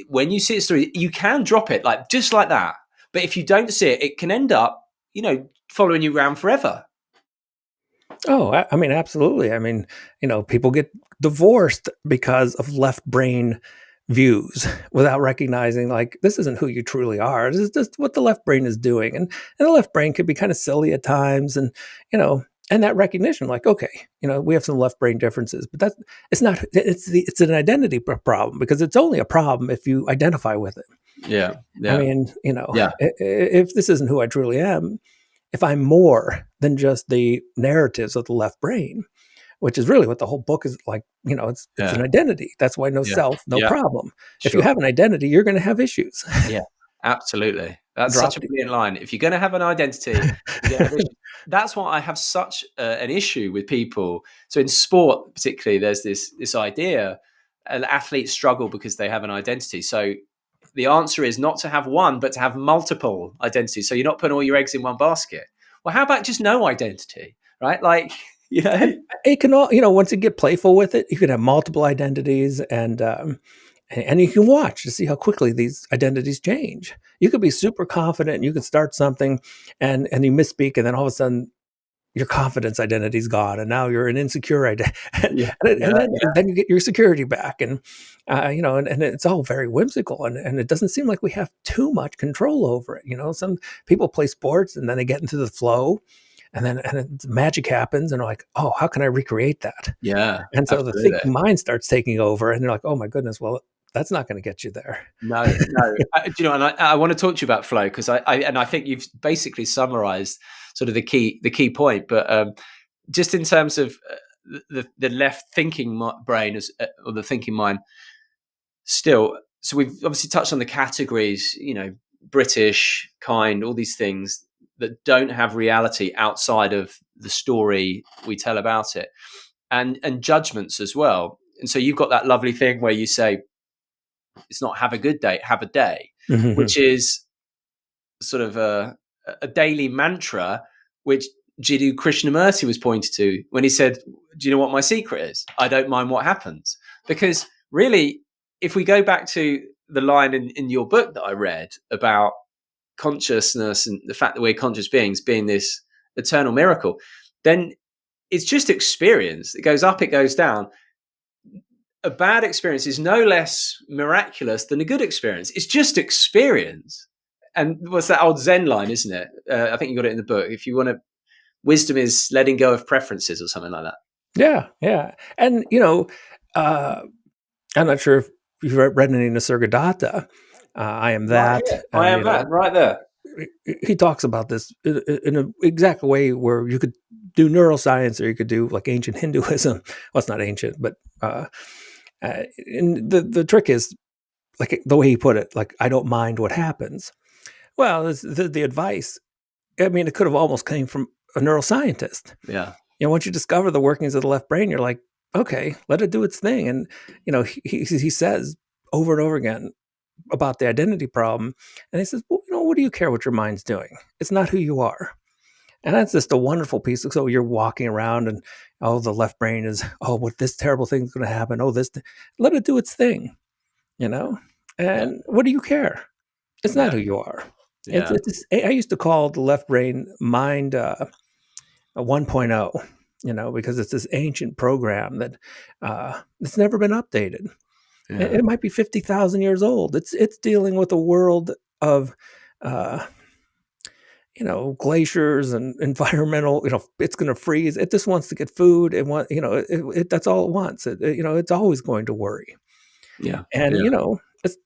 when you see it through, you can drop it just like that. But if you don't see it, it can end up, following you around forever. Oh, I mean, absolutely. I mean, people get divorced because of left brain views without recognizing like this isn't who you truly are. This is just what the left brain is doing. And the left brain can be kind of silly at times. And, and that recognition, like, okay, we have some left brain differences, but it's not, it's an identity problem because it's only a problem if you identify with it. Yeah. I mean, if this isn't who I truly am, if I'm more than just the narratives of the left brain, which is really what the whole book is like, it's an identity. That's why no self, no problem. Sure. If you have an identity, you're going to have issues. Yeah, absolutely. That's such a brilliant line. If you're going to have an identity, you're going to have issues. That's why I have such an issue with people. So in sport, particularly, there's this idea, athletes struggle because they have an identity. So the answer is not to have one, but to have multiple identities. So you're not putting all your eggs in one basket. Well, how about just no identity, right? Like, it can all, once you get playful with it, you can have multiple identities and you can watch to see how quickly these identities change. You could be super confident and you could start something and you misspeak and then all of a sudden your confidence identity is gone, and now you're an insecure identity, and then you get your security back, and and it's all very whimsical, and it doesn't seem like we have too much control over it. Some people play sports and then they get into the flow, and magic happens, and they're like, oh, how can I recreate that? Yeah, and so the thinking mind starts taking over, and they're like, oh my goodness, well, that's not going to get you there. No. And I want to talk to you about flow because I think you've basically summarized sort of the key point. But just in terms of the left thinking brain or the thinking mind, still. So we've obviously touched on the categories, British, kind, all these things that don't have reality outside of the story we tell about it, and judgments as well. And so you've got that lovely thing where you say, it's not have a good day, have a day, which is sort of a daily mantra, which Jiddu Krishnamurti was pointed to when he said, do you know what my secret is? I don't mind what happens. Because really, if we go back to the line in your book that I read about consciousness and the fact that we're conscious beings being this eternal miracle, then it's just experience. It goes up, it goes down. A bad experience is no less miraculous than a good experience. It's just experience. And what's that old Zen line, isn't it? I think you got it in the book. If you want to, wisdom is letting go of preferences or something like that. Yeah. And, I'm not sure if you've read any Nisargadatta. I am that. I am that, right there. He talks about this in an exact way where you could do neuroscience or you could do like ancient Hinduism. Well, it's not ancient, but and the trick is like the way he put it, like, I don't mind what happens. Well, the advice, I mean, it could have almost came from a neuroscientist. Yeah. Once you discover the workings of the left brain, you're like, okay, let it do its thing. And, he says over and over again about the identity problem. And he says, well, what do you care what your mind's doing? It's not who you are. And that's just a wonderful piece. So you're walking around and, the left brain is, what this terrible thing's going to happen. Let it do its thing, and what do you care? It's not who you are. Yeah. I used to call the left brain mind a 1.0, because it's this ancient program that it's never been updated. Yeah. It might be 50,000 years old. It's dealing with a world of glaciers and environmental, it's going to freeze. It just wants to get food. That's all it wants. It's always going to worry. Yeah. And, it's,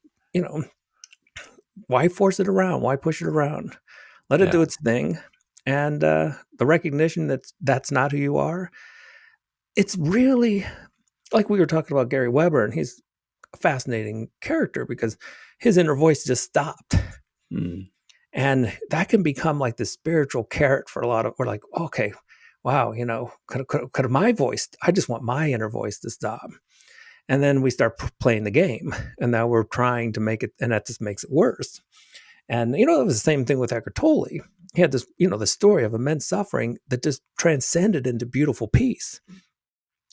why force it around? Why push it around? Let it do its thing. And the recognition that's not who you are. It's really like we were talking about Gary Weber, and he's a fascinating character because his inner voice just stopped. Mm. And that can become like the spiritual carrot for a lot of, we're like, okay, wow, could my voice, I just want my inner voice to stop. And then we start playing the game, and now we're trying to make it, and that just makes it worse. And it was the same thing with Eckhart Tolle. He had this, the story of immense suffering that just transcended into beautiful peace.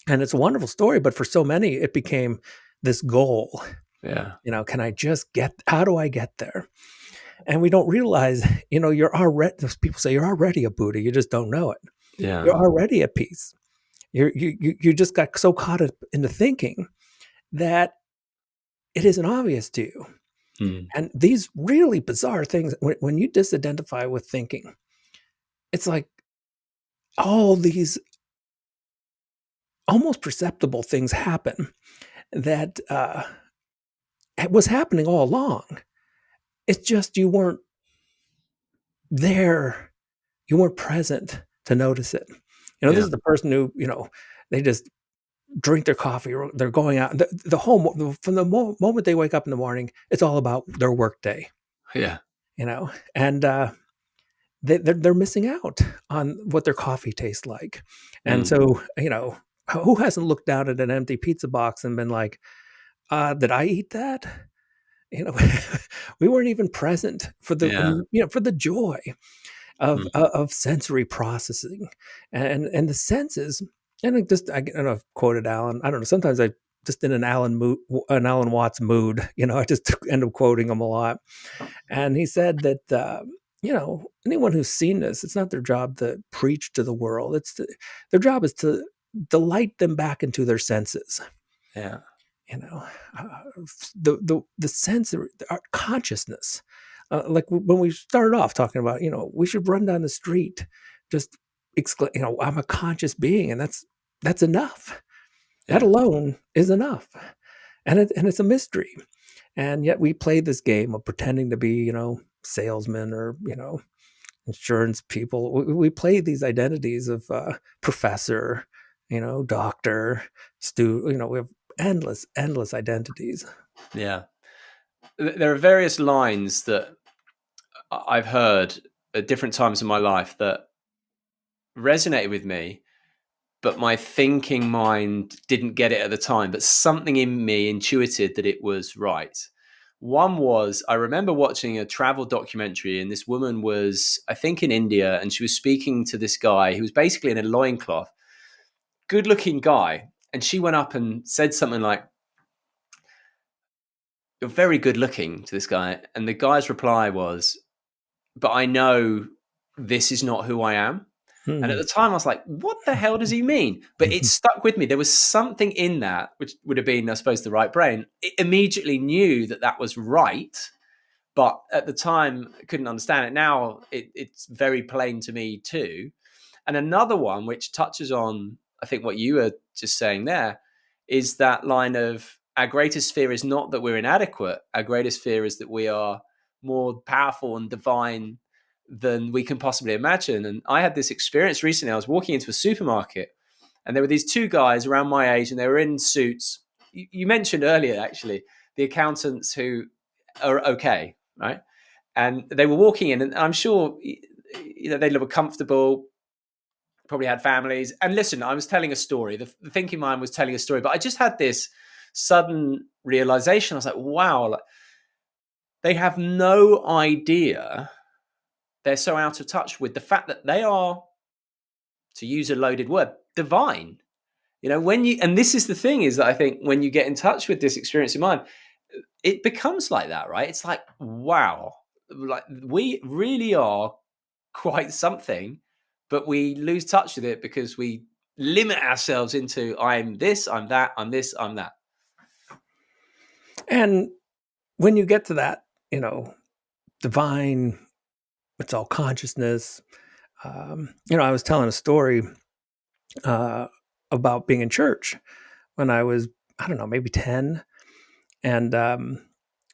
And it's a wonderful story, but for so many, it became this goal. Yeah. Can I just how do I get there? And we don't realize, you're already, people say you're already a Buddha, you just don't know it. Yeah. You're already at peace. You just got so caught up into thinking that it isn't obvious to you. And these really bizarre things, when you disidentify with thinking, it's like all these almost perceptible things happen that was happening all along. It's just you weren't there. You weren't present to notice it. This is the person who, they just drink their coffee, or they're going out. From the moment they wake up in the morning, it's all about their work day. Yeah. And they're missing out on what their coffee tastes like. And so, who hasn't looked down at an empty pizza box and been like, did I eat that? We weren't even present for the, for the joy of sensory processing and the senses. And I don't know, I've quoted Alan. I don't know. Sometimes I just in an Alan Watts mood, I just end up quoting him a lot. And he said that, anyone who's seen this, it's not their job to preach to the world. Their job is to delight them back into their senses. Yeah. The sense, our consciousness. Like when we started off talking about, we should run down the street, just exclaim, I'm a conscious being, and that's enough. Yeah. That alone is enough, and it's a mystery. And yet we play this game of pretending to be, salesmen or, insurance people. We play these identities of professor, doctor, student. We have endless identities. Yeah. There are various lines that I've heard at different times in my life that resonated with me, but my thinking mind didn't get it at the time, but something in me intuited that it was right. One was, I remember watching a travel documentary, and this woman was, I think, in India, and she was speaking to this guy who was basically in a loincloth, good looking guy. And she went up and said something like, "You're very good looking," to this guy. And the guy's reply was, "But I know this is not who I am." And at the time I was like, what the hell does he mean? But it stuck with me. There was something in that, which would have been, I suppose, the right brain. It immediately knew that was right. But at the time, I couldn't understand it. Now it's very plain to me too. And another one, which touches on, I think, what you were just saying there, is that line of, our greatest fear is not that we're inadequate. Our greatest fear is that we are more powerful and divine than we can possibly imagine. And I had this experience recently. I was walking into a supermarket, and there were these two guys around my age, and they were in suits. You mentioned earlier, actually, the accountants who are okay, right? And they were walking in, and I'm sure they look comfortable, probably had families. And listen, I was telling a story. The thinking mind was telling a story, but I just had this sudden realization. I was like, wow, they have no idea. They're so out of touch with the fact that they are, to use a loaded word, divine. And this is the thing, is that I think when you get in touch with this experience in mind, it becomes like that, right? It's like, wow, like we really are quite something, but we lose touch with it because we limit ourselves into, I'm this, I'm that, I'm this, I'm that. And when you get to that, divine, it's all consciousness. I was telling a story about being in church when I was, I don't know, maybe 10. And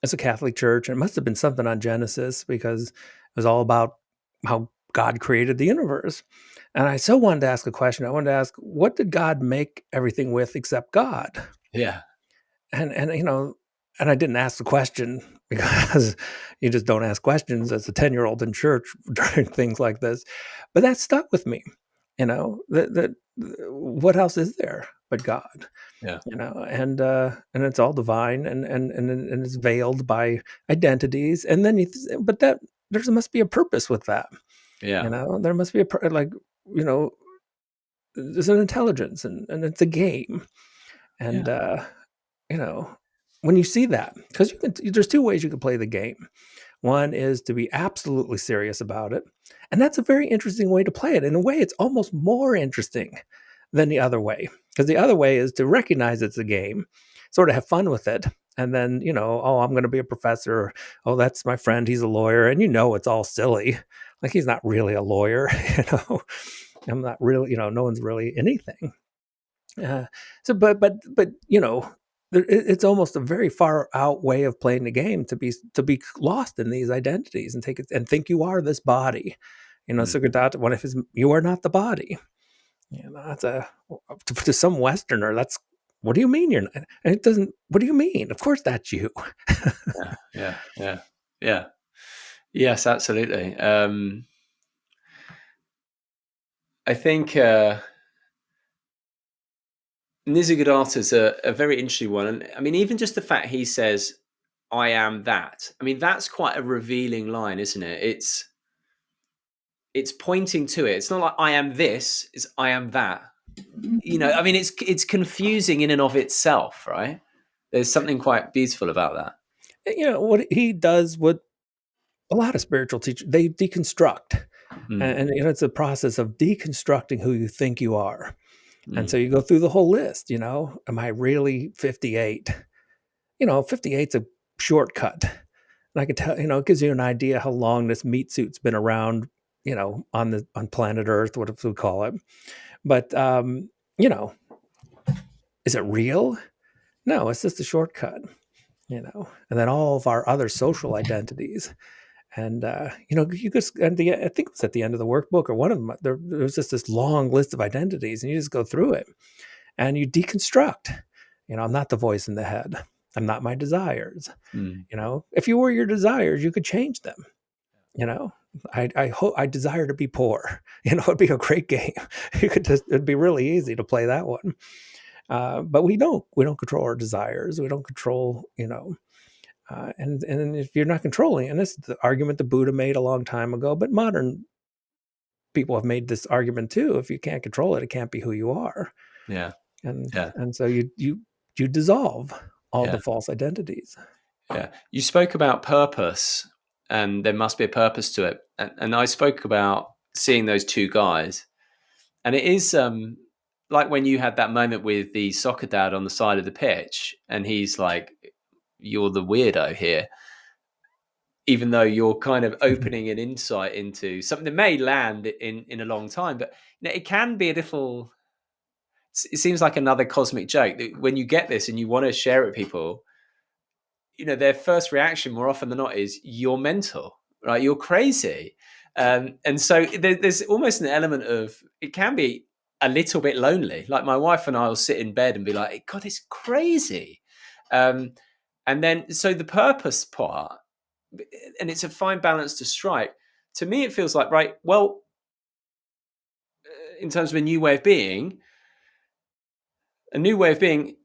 it's a Catholic church. And it must have been something on Genesis, because it was all about how God created the universe. And I so wanted to ask a question. I wanted to ask, what did God make everything with except God? Yeah. And and I didn't ask the question because you just don't ask questions as a 10-year-old in church during things like this. But that stuck with me. That what else is there? but God. Yeah. And it's all divine, and it's veiled by identities, and then but that there must be a purpose with that. Yeah. There must be you know there's an intelligence, and it's a game. And Yeah. you know when you see that, because there's two ways you can play the game. One is to be absolutely serious about it, and that's a very interesting way to play it. In a way, it's almost more interesting than the other way, because the other way is to recognize it's a game, sort of have fun with it, and then oh, I'm going to be a professor. Or, oh, that's my friend, he's a lawyer, and it's all silly. Like, he's not really a lawyer. I'm not really, no one's really anything. uh, so, but it's almost a very far out way of playing the game, to be lost in these identities and take it and think you are this body. Mm. Sukadata, one of his, you are not the body. That's to some Westerner. That's, what do you mean you're not? And it doesn't. What do you mean? Of course that's you. Yeah. Yeah. Yeah. Yeah. Yes, absolutely. I think Nisargadatta's a very interesting one. And I mean, even just the fact he says, I am that. I mean, that's quite a revealing line, isn't it? It's pointing to it. It's not like I am this, it's I am that. I mean, it's confusing in and of itself, right? There's something quite beautiful about that. What he does, what a lot of spiritual teachers, they deconstruct, Mm, and it's a process of deconstructing who you think you are. And so mm, you go through the whole list. Am I really 58? 58's a shortcut. And I can tell, it gives you an idea how long this meat suit's been around, on planet Earth, what we call it. But you know, is it real? No, it's just a shortcut. And then all of our other social identities. And you just, I think it was at the end of the workbook or one of them. There was just this long list of identities, and you just go through it and you deconstruct. I'm not the voice in the head. I'm not my desires. mm. If you were your desires, you could change them. You know, I hope I desire to be poor. It'd be a great game. It'd be really easy to play that one. But we don't control our desires. We don't control, and if you're not controlling, and this is the argument the Buddha made a long time ago, but modern people have made this argument too. If you can't control it, it can't be who you are. Yeah, and yeah, and so you dissolve all yeah, the false identities. yeah. You spoke about purpose, and there must be a purpose to it. And I spoke about seeing those two guys, and it is like when you had that moment with the soccer dad on the side of the pitch, and he's like, "You're the weirdo here." Even though you're kind of opening an insight into something that may land in a long time, but it can be a little. It seems like another cosmic joke that when you get this and you want to share it with people, their first reaction more often than not is you're mental, right? You're crazy. And so there's almost an element of, it can be a little bit lonely. Like my wife and I will sit in bed and be like, God, it's crazy. Um, and then, so the purpose part, and it's a fine balance to strike. To me, it feels like, right, well, in terms of a new way of being,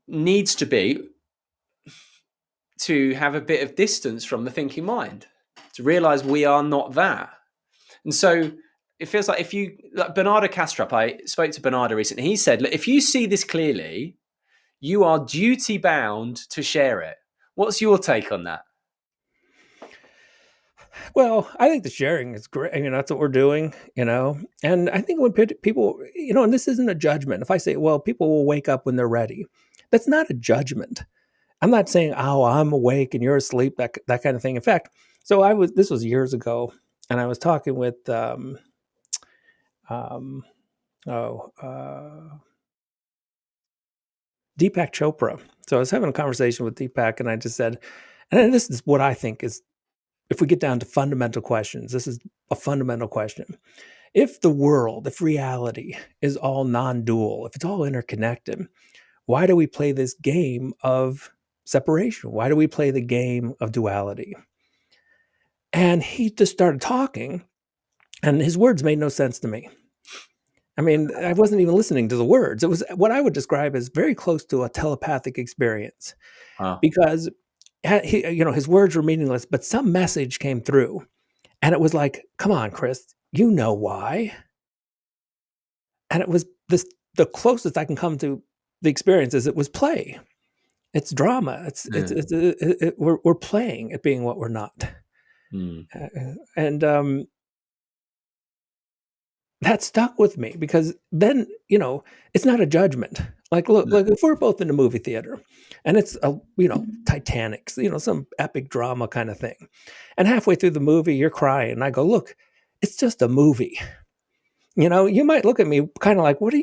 needs to be to have a bit of distance from the thinking mind, to realize we are not that. And so it feels like, if you, like Bernardo Kastrup, I spoke to Bernardo recently, he said, look, if you see this clearly, you are duty bound to share it. What's your take on that? Well, I think the sharing is great. That's what we're doing. And I think when people, and this isn't a judgment. If I say, well, people will wake up when they're ready, that's not a judgment. I'm not saying, oh, I'm awake and you're asleep, that kind of thing. In fact, this was years ago, and I was talking with um oh Deepak Chopra. So I was having a conversation with Deepak, and I just said, and this is what I think is, if we get down to fundamental questions, this is a fundamental question. If reality is all non-dual, if it's all interconnected, why do we play this game of separation? Why do we play the game of duality? And he just started talking, and his words made no sense to me. I mean, I wasn't even listening to the words. It was what I would describe as very close to a telepathic experience Wow. because his words were meaningless, but some message came through. And it was like, come on, Chris, you know why. And it was the closest I can come to the experience is it was play. It's drama. Yeah. We're playing at being what we're not. Mm. And that stuck with me because then, it's not a judgment. Like, look, No. like if we're both in the movie theater and it's Titanic, some epic drama kind of thing. And halfway through the movie, you're crying. And I go, look, it's just a movie. You might look at me kind of like, what are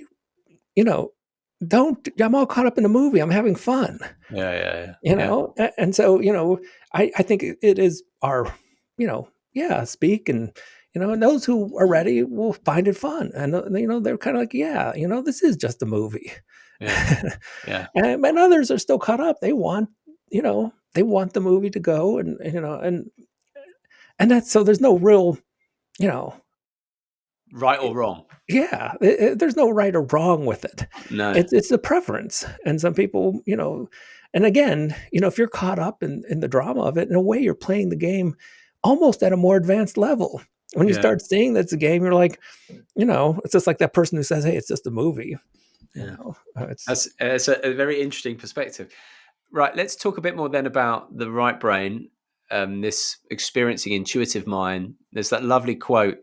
you know, don't, I'm all caught up in the movie. I'm having fun, Yeah, yeah, yeah, yeah, And so, I think it is our, yeah, speak and those who are ready will find it fun. And, they're kind of like, yeah, this is just a movie. yeah, yeah. And others are still caught up. They want the movie to go and that's, so there's no real, you know, Right or wrong? yeah, there's no right or wrong with it. No. It's a preference, and some people, and again, if you're caught up in the drama of it, in a way, you're playing the game almost at a more advanced level. When you Yeah, start seeing that's a game, you're like, it's just like that person who says, "Hey, it's just a movie." yeah. It's That's a very interesting perspective. Right. Let's talk a bit more then about the right brain. This experiencing intuitive mind. There's that lovely quote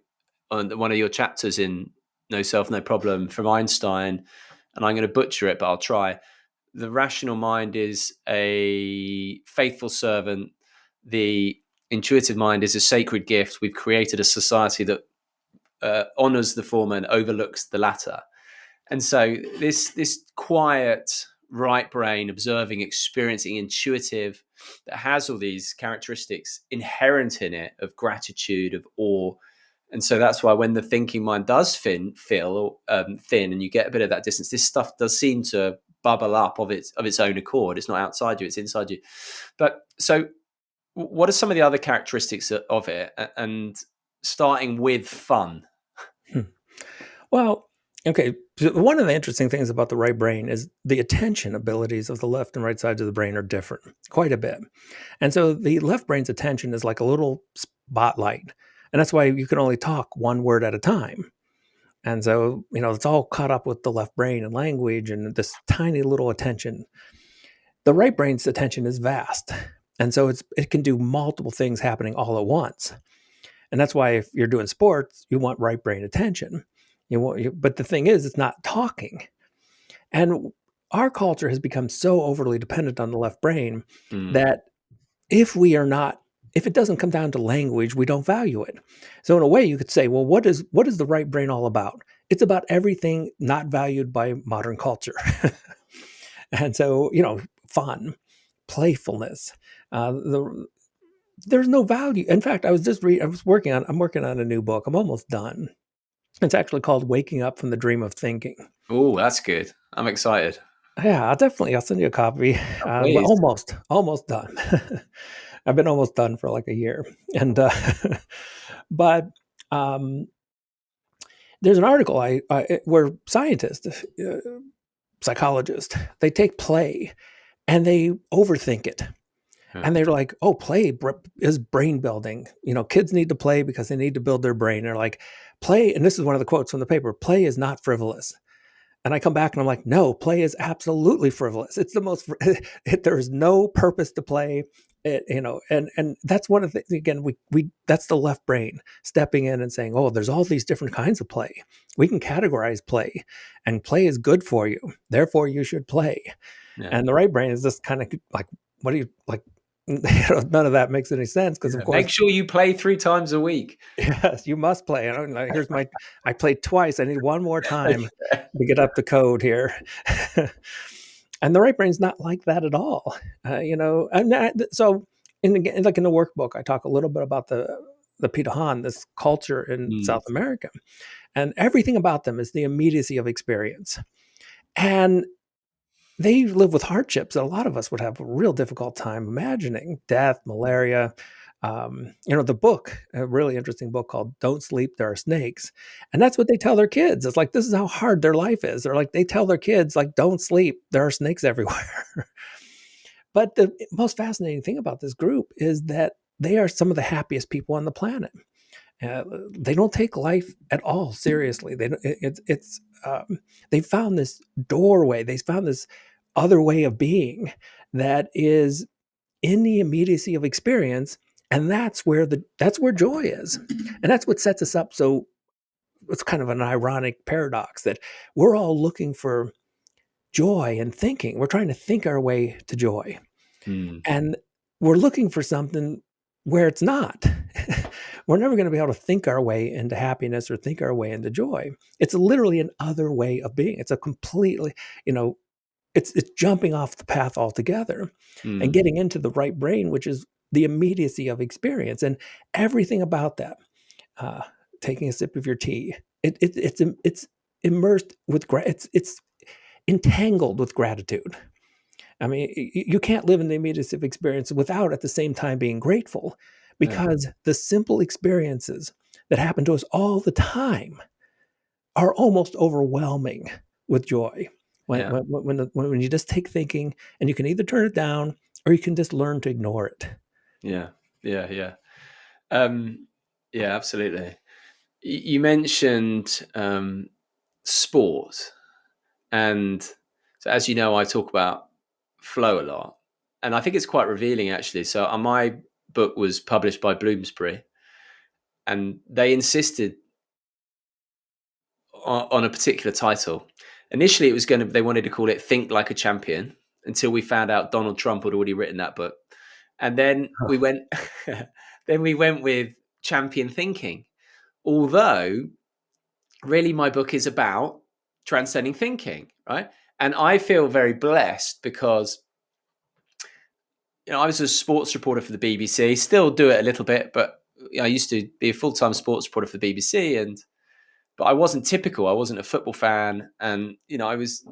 on one of your chapters in No Self, No Problem from Einstein, and I'm going to butcher it, but I'll try. The rational mind is a faithful servant. The intuitive mind is a sacred gift. We've created a society that honors the former and overlooks the latter. And so this quiet right brain, observing, experiencing, intuitive, that has all these characteristics inherent in it of gratitude, of awe. And so that's why when the thinking mind does feel thin, and you get a bit of that distance, this stuff does seem to bubble up of its own accord. It's not outside you; it's inside you. But so, what are some of the other characteristics of it? And starting with fun. hmm. Well, okay. So one of the interesting things about the right brain is the attention abilities of the left and right sides of the brain are different quite a bit. And so the left brain's attention is like a little spotlight. And that's why you can only talk one word at a time. And so, it's all caught up with the left brain and language and this tiny little attention. The right brain's attention is vast. And so it can do multiple things happening all at once. And that's why if you're doing sports, you want right brain attention. But the thing is, it's not talking. And our culture has become so overly dependent on the left brain Mm, that if it doesn't come down to language, we don't value it. So in a way, you could say, well, what is the right brain all about? It's about everything not valued by modern culture. And so, fun, playfulness, there's no value. In fact, I'm working on a new book. I'm almost done. It's actually called Waking Up from the Dream of Thinking. oh, that's good. I'm excited. Yeah, I'll send you a copy. Oh, Well, please. almost done. I've been almost done for like a year, and but um, there's an article where scientists, psychologists, they take play and they overthink it, Yeah. and they're like, "Oh, is brain building. Kids need to play because they need to build their brain." They're like, "Play," and this is one of the quotes from the paper: "Play is not frivolous." And I come back and I'm like, no, play is absolutely frivolous. It's the most, there's no purpose to play. And that's one of the, again, that's the left brain stepping in and saying, oh, there's all these different kinds of play. We can categorize play, and play is good for you. Therefore, you should play. Yeah. And the right brain is just kind of like, what do you like? None of that makes any sense because, of Yeah. course, Make sure you play 3 times a week. yes, you must play. I played twice. I need one more time to get up the code here. And the right brain's not like that at all. So again, like in the workbook, I talk a little bit about the Pitahan, this culture in Mm, South America, and everything about them is the immediacy of experience. And they live with hardships that a lot of us would have a real difficult time imagining: death, malaria, The book, a really interesting book called Don't Sleep, There Are Snakes. And that's what they tell their kids. It's like, this is how hard their life is. They're like, they tell their kids, like, don't sleep, there are snakes everywhere. But the most fascinating thing about this group is that they are some of the happiest people on the planet. Uh, they don't take life at all seriously. They don't, it's they found this doorway. They found this other way of being that is in the immediacy of experience, and that's where joy is, and that's what sets us up. So it's kind of an ironic paradox that we're all looking for joy and thinking. We're trying to think our way to joy, Mm. and we're looking for something where it's not. We're never going to be able to think our way into happiness or think our way into joy. It's literally an other way of being. It's a completely, you know, it's jumping off the path altogether and Mm. getting into the right brain, which is the immediacy of experience and everything about that. Uh, Taking a sip of your tea, it's immersed with it's entangled with gratitude. I mean, you can't live in the immediacy of experience without at the same time being grateful, Yeah. because the simple experiences that happen to us all the time are almost overwhelming with joy. Yeah. When you just take thinking, and you can either turn it down or you can just learn to ignore it. Yeah. Yeah. Yeah. Um, yeah, absolutely. You mentioned sport, and so as you know, I talk about flow a lot, and I think it's quite revealing actually. So my book was published by Bloomsbury, and they insisted on a particular title. Initially, they wanted to call it "Think Like a Champion," until we found out Donald Trump had already written that book, and then we went, then we went with Champion Thinking. Although, really, my book is about transcending thinking, right? And I feel very blessed because I was a sports reporter for the BBC, still do it a little bit, but I used to be a full-time sports reporter for the BBC, but I wasn't typical. I wasn't a football fan, and I was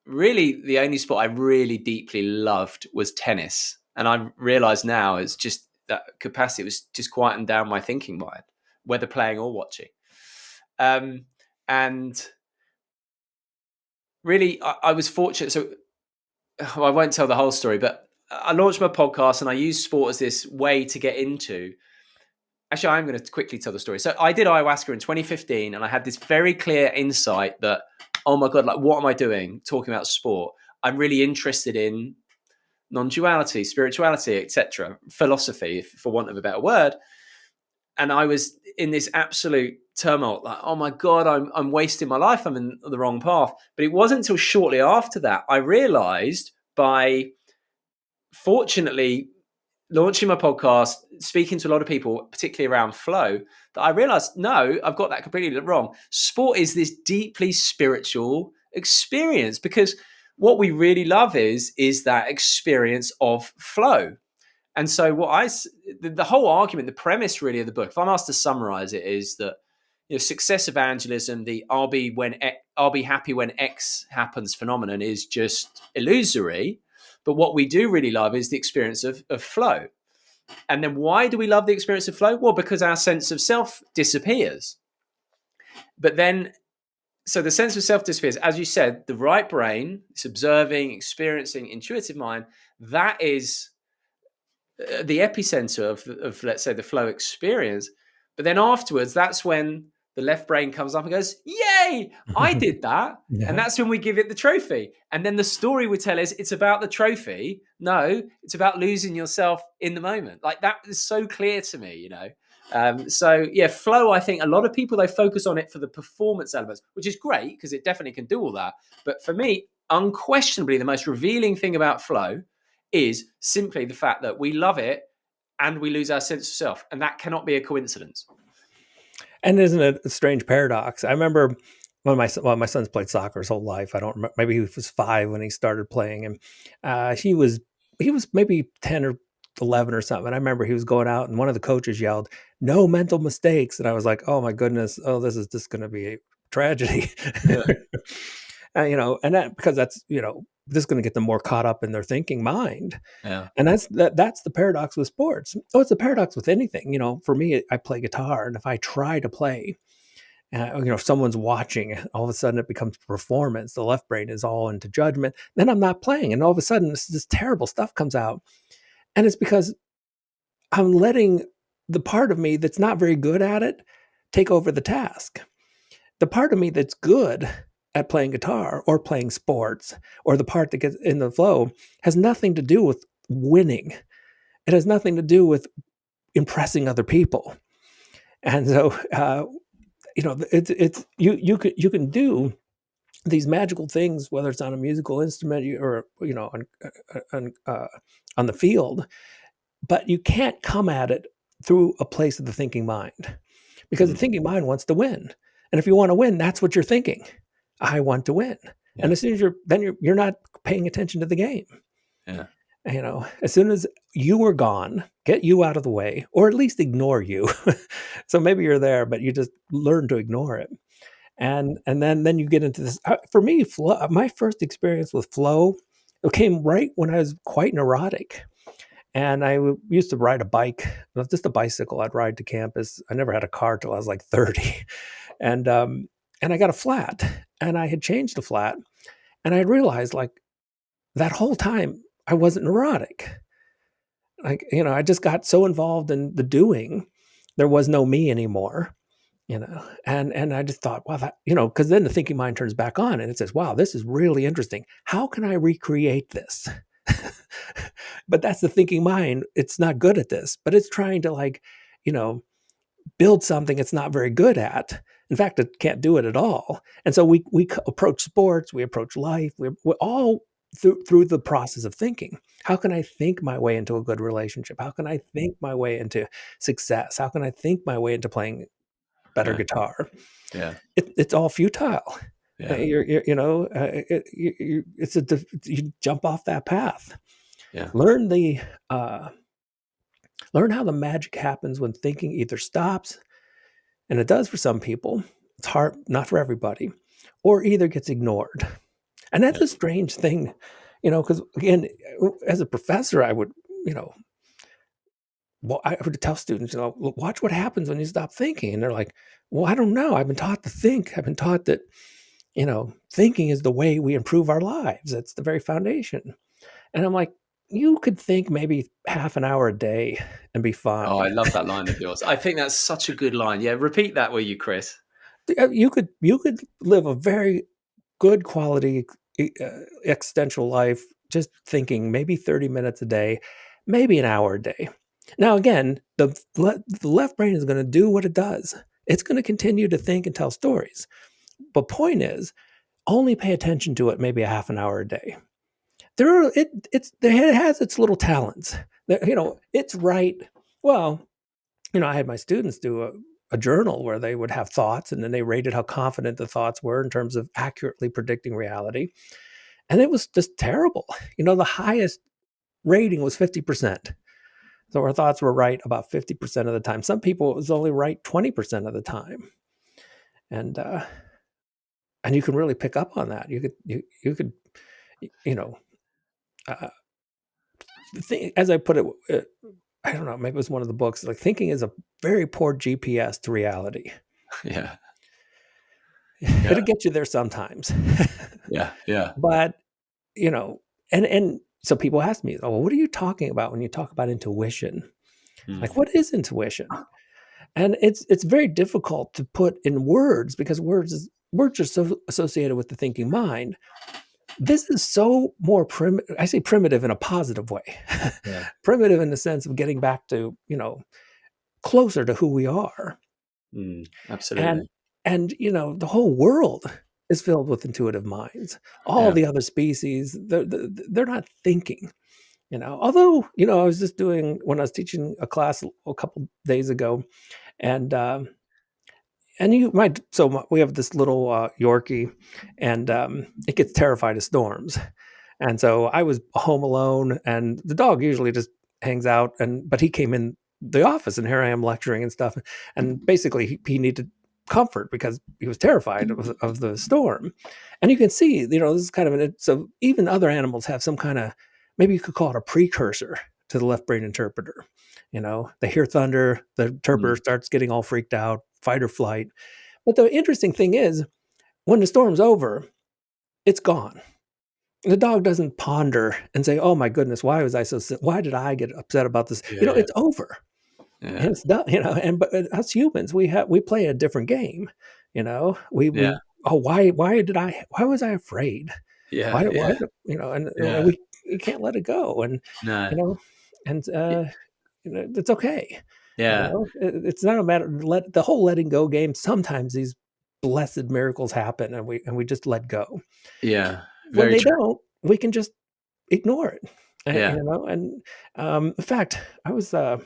really the only sport I really deeply loved was tennis. And I realize now it's just that capacity was just quieting down my thinking mind, whether playing or watching. And really, I was fortunate. So I won't tell the whole story, but I launched my podcast and I used sport as this way to get into. Actually, I'm going to quickly tell the story. So I did ayahuasca in 2015, and I had this very clear insight that, oh my God, like, what am I doing talking about sport? I'm really interested in non-duality, spirituality, etc., philosophy, for want of a better word. And I was in this absolute turmoil, like, oh my God, I'm wasting my life. I'm in the wrong path. But it wasn't until shortly after that I realized, by fortunately launching my podcast, speaking to a lot of people, particularly around flow, that I realized, no, I've got that completely wrong. Sport is this deeply spiritual experience, because what we really love is that experience of flow. And so the whole argument, the premise really of the book, if I'm asked to summarize it, is that success evangelism, the I'll be happy when X happens phenomenon, is just illusory. But what we do really love is the experience of flow. And then why do we love the experience of flow? Well, because our sense of self disappears. But then, so the sense of self disappears. As you said, the right brain, it's observing, experiencing, intuitive mind, that is the epicenter of, let's say, the flow experience. But then afterwards, that's when the left brain comes up and goes, yay, I did that. And Yeah. that's when we give it the trophy. And then the story we tell is it's about the trophy. No, it's about losing yourself in the moment. Like, that is so clear to me. So yeah, flow, I think a lot of people, they focus on it for the performance elements, which is great because it definitely can do all that. But for me, unquestionably, the most revealing thing about flow is simply the fact that we love it and we lose our sense of self. And that cannot be a coincidence. And isn't it a strange paradox? I remember when my son's played soccer his whole life. I don't remember, maybe he was 5 when he started playing, and he was maybe 10 or 11 or something. And I remember he was going out, and one of the coaches yelled, "No mental mistakes!" And I was like, "Oh my goodness! Oh, this is just going to be a tragedy." Yeah. And that, because that's this is going to get them more caught up in their thinking mind. Yeah. And that's the paradox with sports. Oh, it's a paradox with anything. You know, for me, I play guitar, and if I try to play, if someone's watching, all of a sudden it becomes performance. The left brain is all into judgment. Then I'm not playing, and all of a sudden this terrible stuff comes out, and it's because I'm letting the part of me that's not very good at it take over the task. The part of me that's good at playing guitar or playing sports, or the part that gets in the flow, has nothing to do with winning. It has nothing to do with impressing other people. And so, it's you can do these magical things, whether it's on a musical instrument or on the field, but you can't come at it through a place of the thinking mind, because the Mm. thinking mind wants to win. And if you want to win, that's what you're thinking. I want to win. And Yeah. as soon as you're not paying attention to the game. Yeah. As soon as you are gone, get you out of the way, or at least ignore you. So maybe you're there, but you just learn to ignore it. And then you get into this. For me, my first experience with flow, it came right when I was quite neurotic. And used to ride a bike, just a bicycle. I'd ride to campus. I never had a car till I was like 30. And I got a flat, and I had changed the flat, and I realized, like, that whole time I wasn't neurotic. Like, I just got so involved in the doing, there was no me anymore. And I just thought, wow, because then the thinking mind turns back on, and it says, wow, this is really interesting. How can I recreate this? But that's the thinking mind. It's not good at this, but it's trying to, like, you know, build something it's not very good at. In fact, it can't do it at all. And so we approach sports, we approach life, we're all through the process of thinking. How can I think my way into a good relationship? How can I think my way into success? How can I think my way into playing better Yeah. guitar? Yeah. It's all futile. Yeah. You jump off that path. Yeah. Learn uh, learn how the magic happens when thinking either stops, and it does for some people. It's hard, not for everybody, or either gets ignored. And that's Yeah. a strange thing, because again, as a professor, I would, I would tell students, "Look, watch what happens when you stop thinking." And they're like, well, I don't know. I've been taught to think. I've been taught that, thinking is the way we improve our lives. That's the very foundation. And I'm like, you could think maybe half an hour a day and be Oh, fine. I love that line of yours. I think that's such a good line. Yeah. Repeat that, will you, Chris? You could live a very good quality existential life just thinking maybe 30 minutes a day, maybe an hour a day. Now, again, the left brain is going to do what it does. It's going to continue to think and tell stories. But point is, only pay attention to it maybe a half an hour a day. It has its little talents. It's right. Well, I had my students do a journal where they would have thoughts, and then they rated how confident the thoughts were in terms of accurately predicting reality. And it was just terrible. The highest rating was 50%. So our thoughts were right about 50% of the time. Some people, it was only right 20% of the time. And you can really pick up on that. You could, you know, uh, as I put it, I don't know, maybe it was one of the books, like, thinking is a very poor GPS to reality. Yeah. It'll Yeah. get you there sometimes. Yeah. Yeah. But, you know, and so people ask me, "Oh, well, what are you talking about when you talk about intuition? Mm. Like, what is intuition?" And it's very difficult to put in words, because words are so associated with the thinking mind. This is so more primitive. I say primitive in a positive way. Yeah. Primitive in the sense of getting back to, closer to who we are. Mm. And Absolutely. the whole world is filled with intuitive minds. All Yeah. the other species, they're not thinking. Although, I was just doing, when I was teaching a class a couple days ago, and you might, we have this little Yorkie, and it gets terrified of storms. And so I was home alone, and the dog usually just hangs out, but he came in the office, and here I am lecturing and stuff. And basically he needed comfort because he was terrified of the storm. And you can see, this is kind of so even other animals have some kind of, maybe you could call it a precursor to the left brain interpreter. They hear thunder, the interpreter Mm. starts getting all freaked out, fight or flight. But the interesting thing is, when the storm's over, it's gone. The dog doesn't ponder and say, "Oh my goodness, why was I so sick? Why did I get upset about this?" Yeah. It's over. Yeah. And it's done, and but us humans, we play a different game. We Yeah. oh, why was I afraid? Yeah. Why Yeah. and Yeah. we can't let it go, and No. you know and Y- it's okay. Yeah. It's not a matter, let the whole letting go game. Sometimes these blessed miracles happen, and we just let go. Yeah. When Very they true. don't, we can just ignore it. Yeah. And in fact, I was the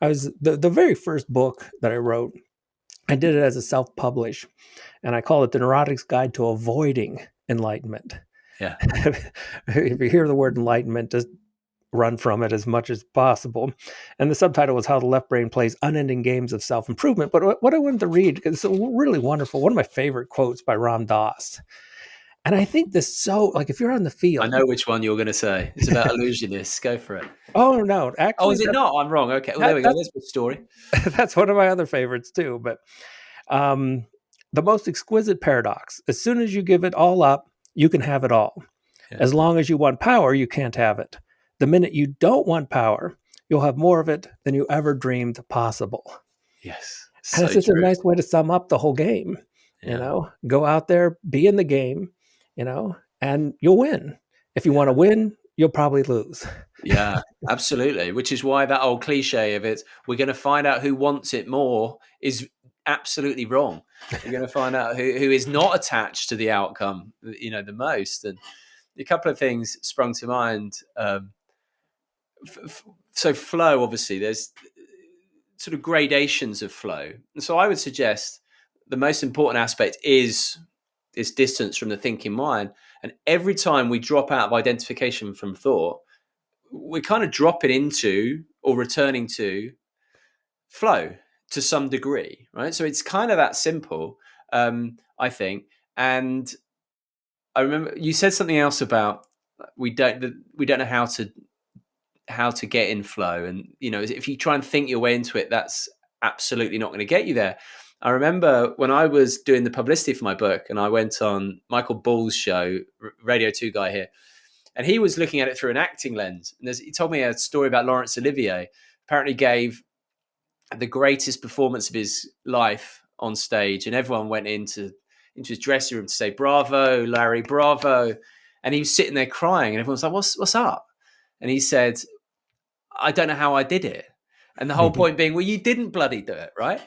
very first book that I wrote. I did it as a self-publish, and I call it The Neurotic's Guide to Avoiding Enlightenment. Yeah. If you hear the word enlightenment, just run from it as much as possible. And the subtitle was How the Left Brain Plays Unending Games of Self-Improvement. But what I wanted to read, because it's really wonderful, one of my favorite quotes by Ram Dass. And I think this, so, like, if you're on the I field. know which one you're going to say. It's about illusionists. Go for it. Oh, no, Oh, actually, is it not? I'm wrong. Okay. Well, there that we go. that's There's the story. that's one of my other favorites too. But um, the most exquisite paradox: as soon as you give it all up, you can have it all. Yeah. As long as you want power, you can't have it. The minute you don't want power, you'll have more of it than you ever dreamed possible. Yes. And it's So just a true. nice way to sum up the whole game. Yeah. Go out there, be in the game, and you'll win. If you want to win, you'll probably lose. Yeah, absolutely. Which is why that old cliche of it, we're going to find out who wants it more, is absolutely wrong. We're going to find out who is not attached to the outcome, the most. And a couple of things sprung to mind. So flow, obviously, there's sort of gradations of flow. And so I would suggest the most important aspect is this distance from the thinking mind. And every time we drop out of identification from thought, we're kind of dropping into or returning to flow to some degree, right? So it's kind of that simple, I think. And I remember you said something else about we don't know how to get in flow, and if you try and think your way into it, that's absolutely not going to get you there. I remember when I was doing the publicity for my book, and I went on Michael Bull's show, Radio 2 guy here, and he was looking at it through an acting lens. And he told me a story about Laurence Olivier. Apparently gave the greatest performance of his life on stage, and everyone went into his dressing room to say, "Bravo, Larry, bravo." And he was sitting there crying, and everyone's like, what's up? And he said, "I don't know how I did it." And the whole point being, well, you didn't bloody do it, right?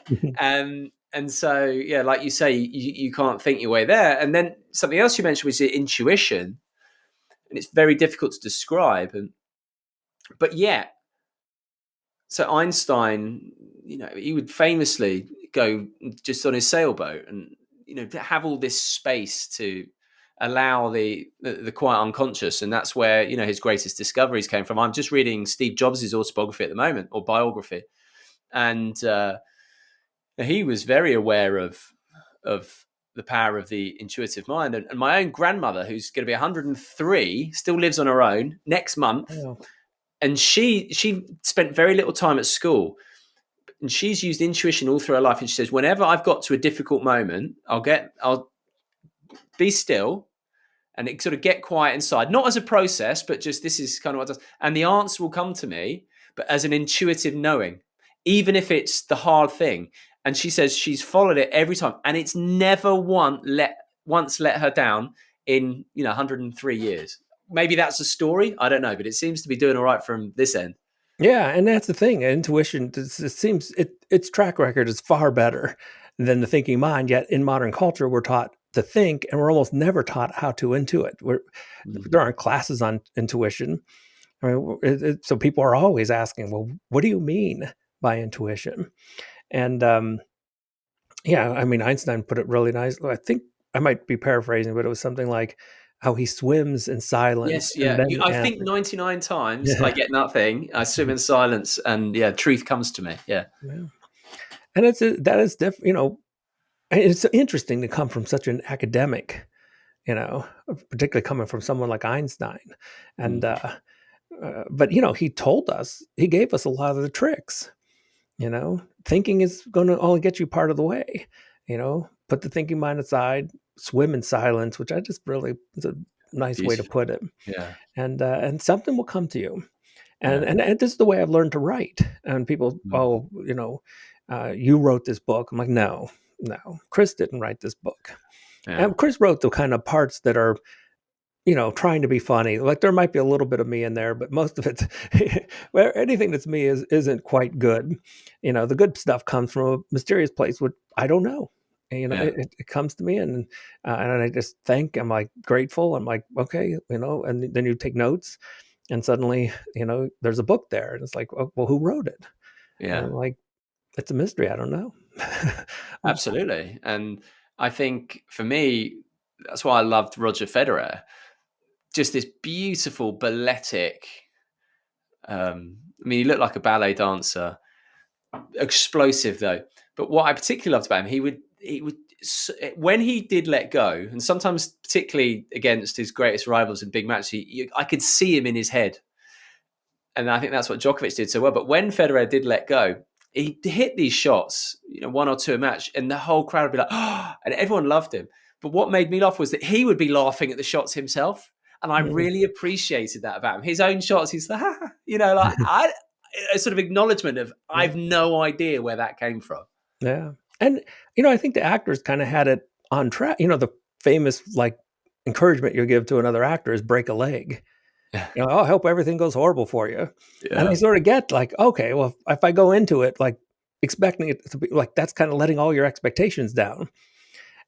And so, yeah, like you say, you can't think your way there. And then something else you mentioned was your intuition, and it's very difficult to describe. But yet, so Einstein, he would famously go just on his sailboat and to have all this space to allow the quiet unconscious, and that's where his greatest discoveries came from. I'm just reading Steve Jobs' autobiography at the moment, or biography, and he was very aware of the power of the intuitive mind. And my own grandmother, who's going to be 103, still lives on her own next month, Oh. and she spent very little time at school, and she's used intuition all through her life. And she says, whenever I've got to a difficult moment, I'll be still and it sort of get quiet inside, not as a process, but just this is kind of what it does. And the answer will come to me, but as an intuitive knowing, even if it's the hard thing. And she says she's followed it every time, and it's never once let her down in 103 years. Maybe that's a story, I don't know, but it seems to be doing all right from this end. Yeah, and that's the thing. Intuition, it seems its track record is far better than the thinking mind. Yet in modern culture, we're taught to think, and we're almost never taught how to intuit. Mm. There aren't classes on intuition. I mean, so people are always asking, "Well, what do you mean by intuition?" And yeah, I mean, Einstein put it really nicely. I think I might be paraphrasing, but it was something like how he swims in silence, Yes, and yeah. then I think answers. 99 times I Yeah. get nothing. I swim in silence, and yeah, truth comes to me. Yeah. Yeah. And that is different. it's interesting to come from such an academic, particularly coming from someone like Einstein. And, Mm. but, he told us, he gave us a lot of the tricks. Thinking is going to only get you part of the way. Put the thinking mind aside, swim in silence, which I just really is a nice way to Beautiful. put it. Yeah. And something will come to you. And, Yeah. and this is the way I've learned to write. And people, Mm. oh, you wrote this book. I'm like, no, Chris didn't write this book. Yeah. And Chris wrote the kind of parts that are, trying to be funny. Like there might be a little bit of me in there, but most of it's well, anything that's me isn't quite good. The good stuff comes from a mysterious place, which I don't know. And, Yeah. it comes to me, and I just think I'm like grateful. I'm like, okay, and then you take notes, and suddenly, there's a book there, and it's like, oh, well, who wrote it? And Yeah. I'm like, it's a mystery. I don't know. Absolutely. And I think for me, that's why I loved Roger Federer. Just this beautiful balletic. I mean, he looked like a ballet dancer, explosive though. But what I particularly loved about him, he would when he did let go, and sometimes particularly against his greatest rivals in big matches, I could see him in his head, and I think that's what Djokovic did so well. But when Federer did let go, he hit these shots, one or two a match, and the whole crowd would be like, oh, and everyone loved him. But what made me laugh was that he would be laughing at the shots himself. And I Mm, really appreciated that about him. His own shots, he's like, a sort of acknowledgement of, yeah. I've no idea where that came from. Yeah. And, I think the actors kind of had it on track. The famous like encouragement you give to another actor is break a leg. I hope everything goes horrible for you. And Yeah. they sort of get like, okay, well, if I go into it like expecting it to be like, that's kind of letting all your expectations down.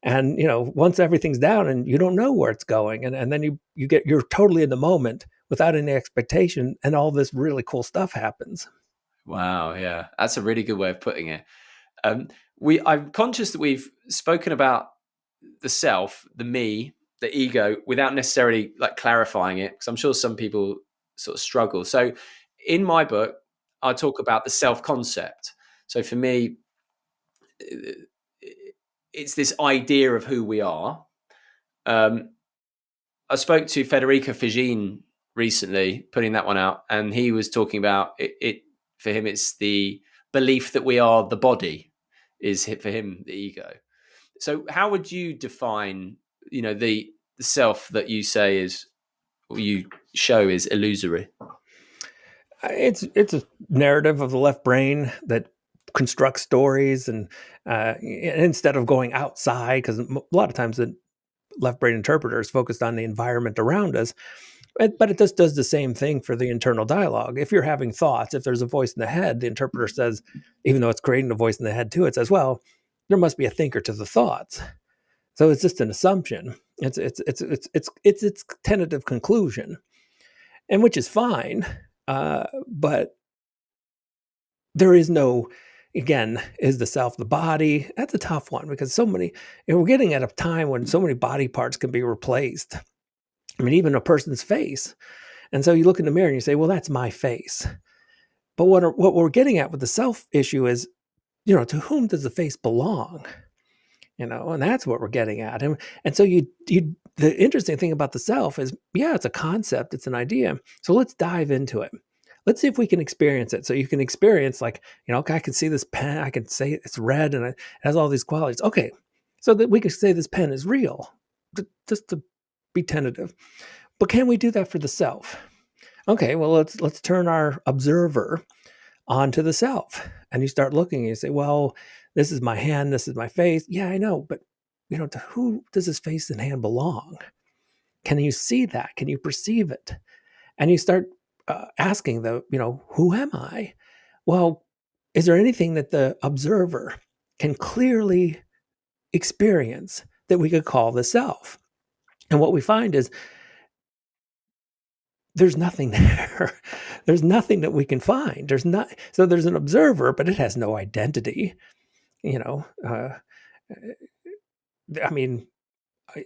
And, once everything's down and you don't know where it's going, and then you're totally in the moment without any expectation, and all this really cool stuff happens. Wow. Yeah. That's a really good way of putting it. Um, I'm conscious that we've spoken about the self, the me, the ego, without necessarily like clarifying it, because I'm sure some people sort of struggle. So, in my book, I talk about the self concept. So, for me, it's this idea of who we are. Um, I spoke to Federico Fagin recently, putting that one out, and he was talking about it. For him, it's the belief that we are the body. Is for him the ego. So, how would you define, the self that you say is, or you show is illusory? It's a narrative of the left brain that constructs stories, and instead of going outside, because a lot of times the left brain interpreter is focused on the environment around us, but it just does the same thing for the internal dialogue. If you're having thoughts, if there's a voice in the head, the interpreter says, even though it's creating a voice in the head too, it says, well, there must be a thinker to the thoughts. So it's just an assumption. It's tentative conclusion, and which is fine, but there is no, again, is the self the body? That's a tough one, because so many, we're getting at a time when so many body parts can be replaced. I mean, even a person's face. And so you look in the mirror and you say, well, that's my face. But what we're getting at with the self issue is, to whom does the face belong? And that's what we're getting at. And so the interesting thing about the self is, yeah, it's a concept, it's an idea. So let's dive into it. Let's see if we can experience it. So you can experience like, okay, I can see this pen, I can say it's red and it has all these qualities. Okay. So that we can say this pen is real, just to be tentative. But can we do that for the self? Okay, well, let's turn our observer onto the self. And you start looking and you say, well, this is my hand, this is my face. Yeah, I know, but to who does this face and hand belong? Can you see that? Can you perceive it? And you start asking who am I? Well, is there anything that the observer can clearly experience that we could call the self? And what we find is there's nothing there. There's nothing that we can find. So there's an observer, but it has no identity. You know, uh, I mean,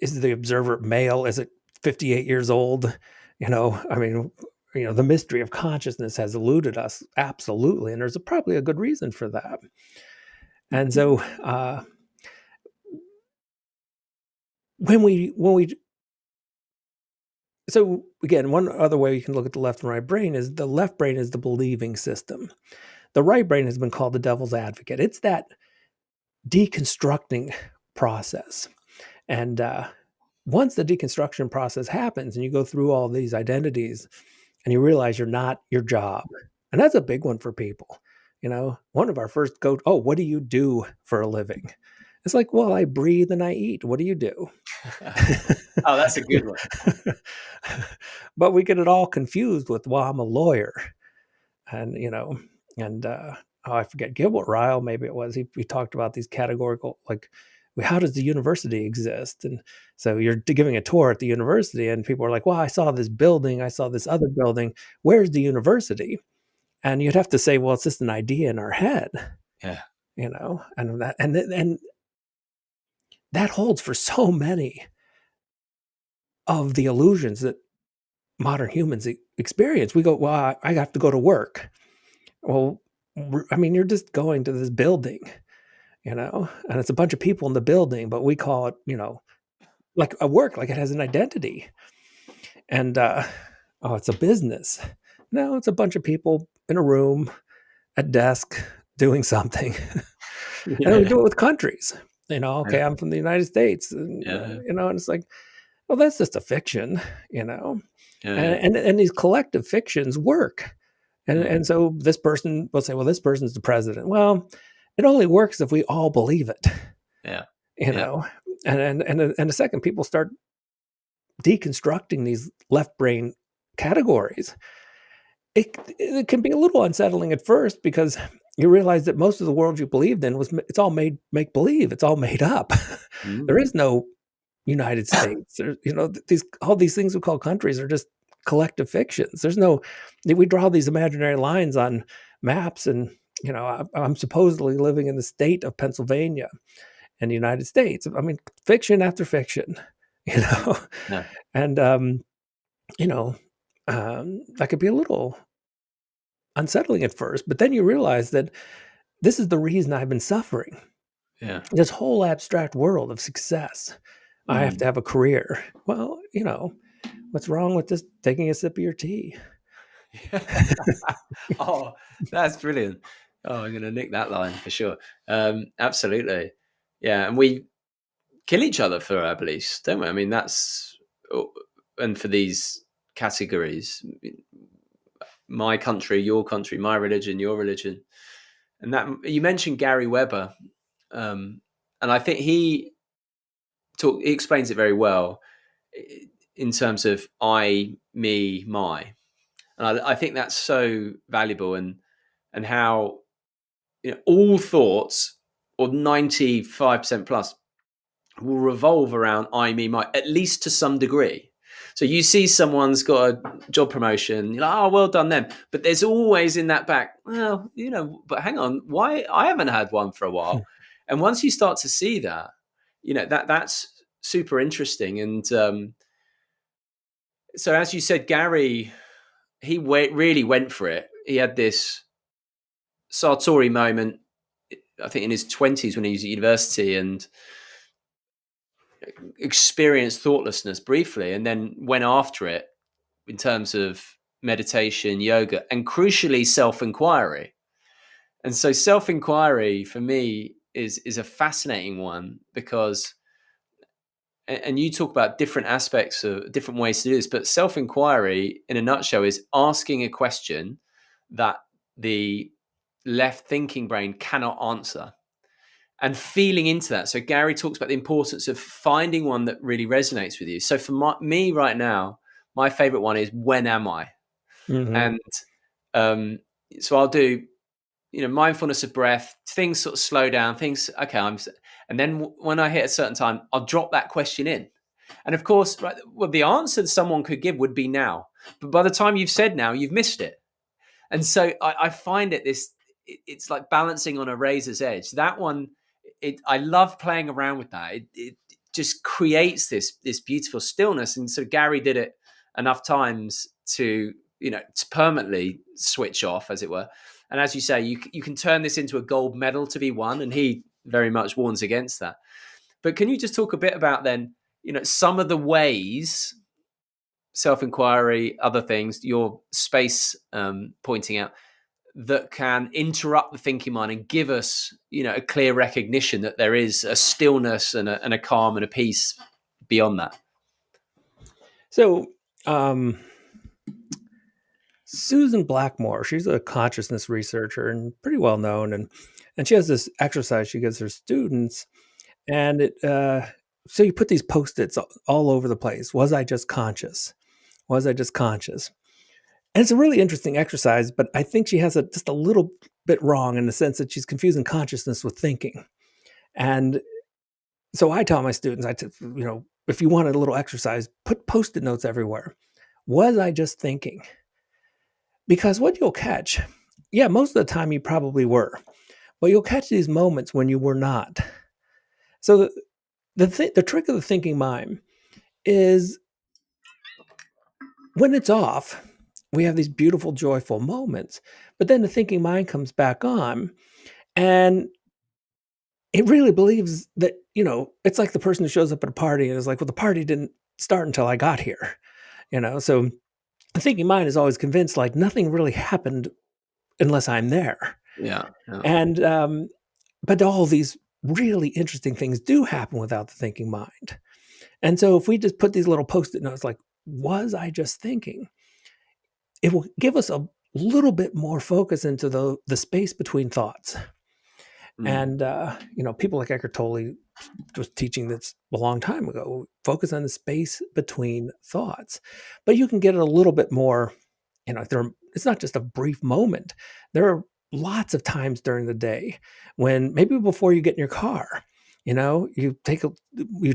is the observer male? Is it 58 years old? I mean, the mystery of consciousness has eluded us absolutely, and there's probably a good reason for that. And so, when we so again, one other way you can look at the left and right brain is the left brain is the believing system. The right brain has been called the devil's advocate. It's that deconstructing process. And once the deconstruction process happens and you go through all these identities and you realize you're not your job, and that's a big one for people. One of our first oh, what do you do for a living? It's like, well, I breathe and I eat. What do you do? Oh, that's a good one. But we get it all confused with, well, I'm a lawyer. And, and oh, I forget, Gilbert Ryle, maybe it was, he talked about these categorical, like, how does the university exist? And so you're giving a tour at the university and people are like, well, I saw this building, I saw this other building. Where's the university? And you'd have to say, well, it's just an idea in our head, Yeah. and that holds for so many of the illusions that modern humans experience. We go, well, I have to go to work. Well, I mean, you're just going to this building, and it's a bunch of people in the building, but we call it, like a work, like it has an identity. And, oh, it's a business. No, it's a bunch of people in a room, a desk, doing something. And then we Yeah. do it with countries. Yeah. Okay, I'm from the United States, and, Yeah. and it's like, well, that's just a fiction, you know, Yeah. and these collective fictions work. And Mm. and so this person will say, well, this person's the president. Well, it only works if we all believe it, Yeah. you Yeah. know. And the second people start deconstructing these left brain categories, it can be a little unsettling at first because you realize that most of the world you believed in it's all made make believe. It's all made up. There Mm. is no United States. These all these things we call countries are just collective fictions. There's no we draw these imaginary lines on maps, and I'm supposedly living in the state of Pennsylvania in the United States. I mean, fiction after fiction, you Mm. know, Yeah. and you know, that could be a little unsettling at first, but then you realize that this is the reason I've been suffering. Yeah. This whole abstract world of success. I have to Mm. have a career. Well, what's wrong with just taking a sip of your tea? Oh, that's brilliant. Oh, I'm gonna nick that line for sure. Absolutely. Yeah, and we kill each other for our beliefs, don't we? I mean, that's oh, and for these categories, my country, my religion, your religion, and that you mentioned Gary Weber, and I think he explains it very well in terms of I, me, my, and I think that's so valuable, and how all thoughts, or 95% plus, will revolve around I, me, my, at least to some degree. So you see someone's got a job promotion, you're like, oh, well done them. But there's always in that back, well, but hang on, why I haven't had one for a while. And once you start to see that, that's super interesting. And so as you said, Gary, he really went for it. He had this Sartori moment, I think in his 20s when he was at university, and experienced thoughtlessness briefly, and then went after it in terms of meditation, yoga, and crucially self-inquiry. And so self-inquiry for me is a fascinating one, because and you talk about different aspects of different ways to do this, but self-inquiry in a nutshell is asking a question that the left thinking brain cannot answer, and feeling into that. So Gary talks about the importance of finding one that really resonates with you. So for me right now, my favorite one is when am I? Mhm. And um, so I'll do, mindfulness of breath, things sort of slow down, things, okay, and then when I hit a certain time, I'll drop that question in. And of course, right, well, the answer that someone could give would be now. But by the time you've said now, you've missed it. And so I find it's like balancing on a razor's edge. That one, I love playing around with that. It just creates this beautiful stillness. And so Gary did it enough times to permanently switch off, as it were. And as you say, you can turn this into a gold medal to be won, and he very much warns against that. But can you just talk a bit about then, some of the ways, self-inquiry, other things, your space pointing out, that can interrupt the thinking mind and give us, a clear recognition that there is a stillness and a calm and a peace beyond that. So, Susan Blackmore, she's a consciousness researcher and pretty well known, and she has this exercise she gives her students, and so you put these post-its all over the place. Was I just conscious? Was I just conscious? And it's a really interesting exercise, but I think she has it just a little bit wrong in the sense that she's confusing consciousness with thinking. And so I tell my students, if you want a little exercise, put post-it notes everywhere. Was I just thinking? Because what you'll catch, yeah, most of the time you probably were, but you'll catch these moments when you were not. So the trick of the thinking mind is when it's off, we have these beautiful, joyful moments, but then the thinking mind comes back on and it really believes that, it's like the person who shows up at a party and is like, well, the party didn't start until I got here, So the thinking mind is always convinced like nothing really happened unless I'm there. Yeah. And, but all these really interesting things do happen without the thinking mind. And so if we just put these little post-it notes like, was I just thinking? It will give us a little bit more focus into the space between thoughts. And, people like Eckhart Tolle was teaching this a long time ago, focus on the space between thoughts. But you can get it a little bit more, it's not just a brief moment. There are lots of times during the day when maybe before you get in your car, you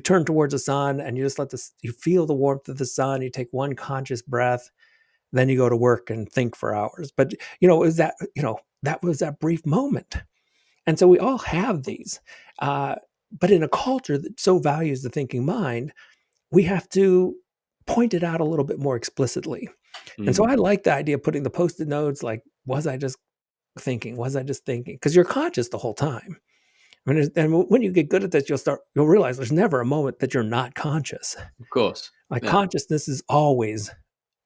turn towards the sun and you just you feel the warmth of the sun, you take one conscious breath, then you go to work and think for hours. But, that was that brief moment. And so we all have these. But in a culture that so values the thinking mind, we have to point it out a little bit more explicitly. And so I like the idea of putting the post-it notes like, was I just thinking? Was I just thinking? Because you're conscious the whole time. I mean, and when you get good at this, you'll realize there's never a moment that you're not conscious. Of course. Like consciousness is always,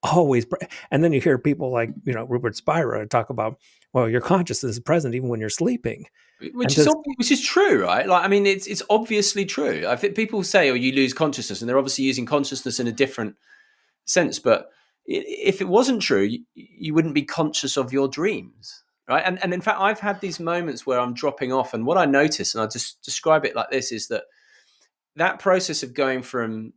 and then you hear people like, Rupert Spira talk about, well, your consciousness is present even when you're sleeping. Which is true, right? Like, I mean, it's obviously true. I think people say, "Oh, you lose consciousness," and they're obviously using consciousness in a different sense. But if it wasn't true, you wouldn't be conscious of your dreams, right? And in fact, I've had these moments where I'm dropping off, and what I notice, and I just describe it like this, is that process of going from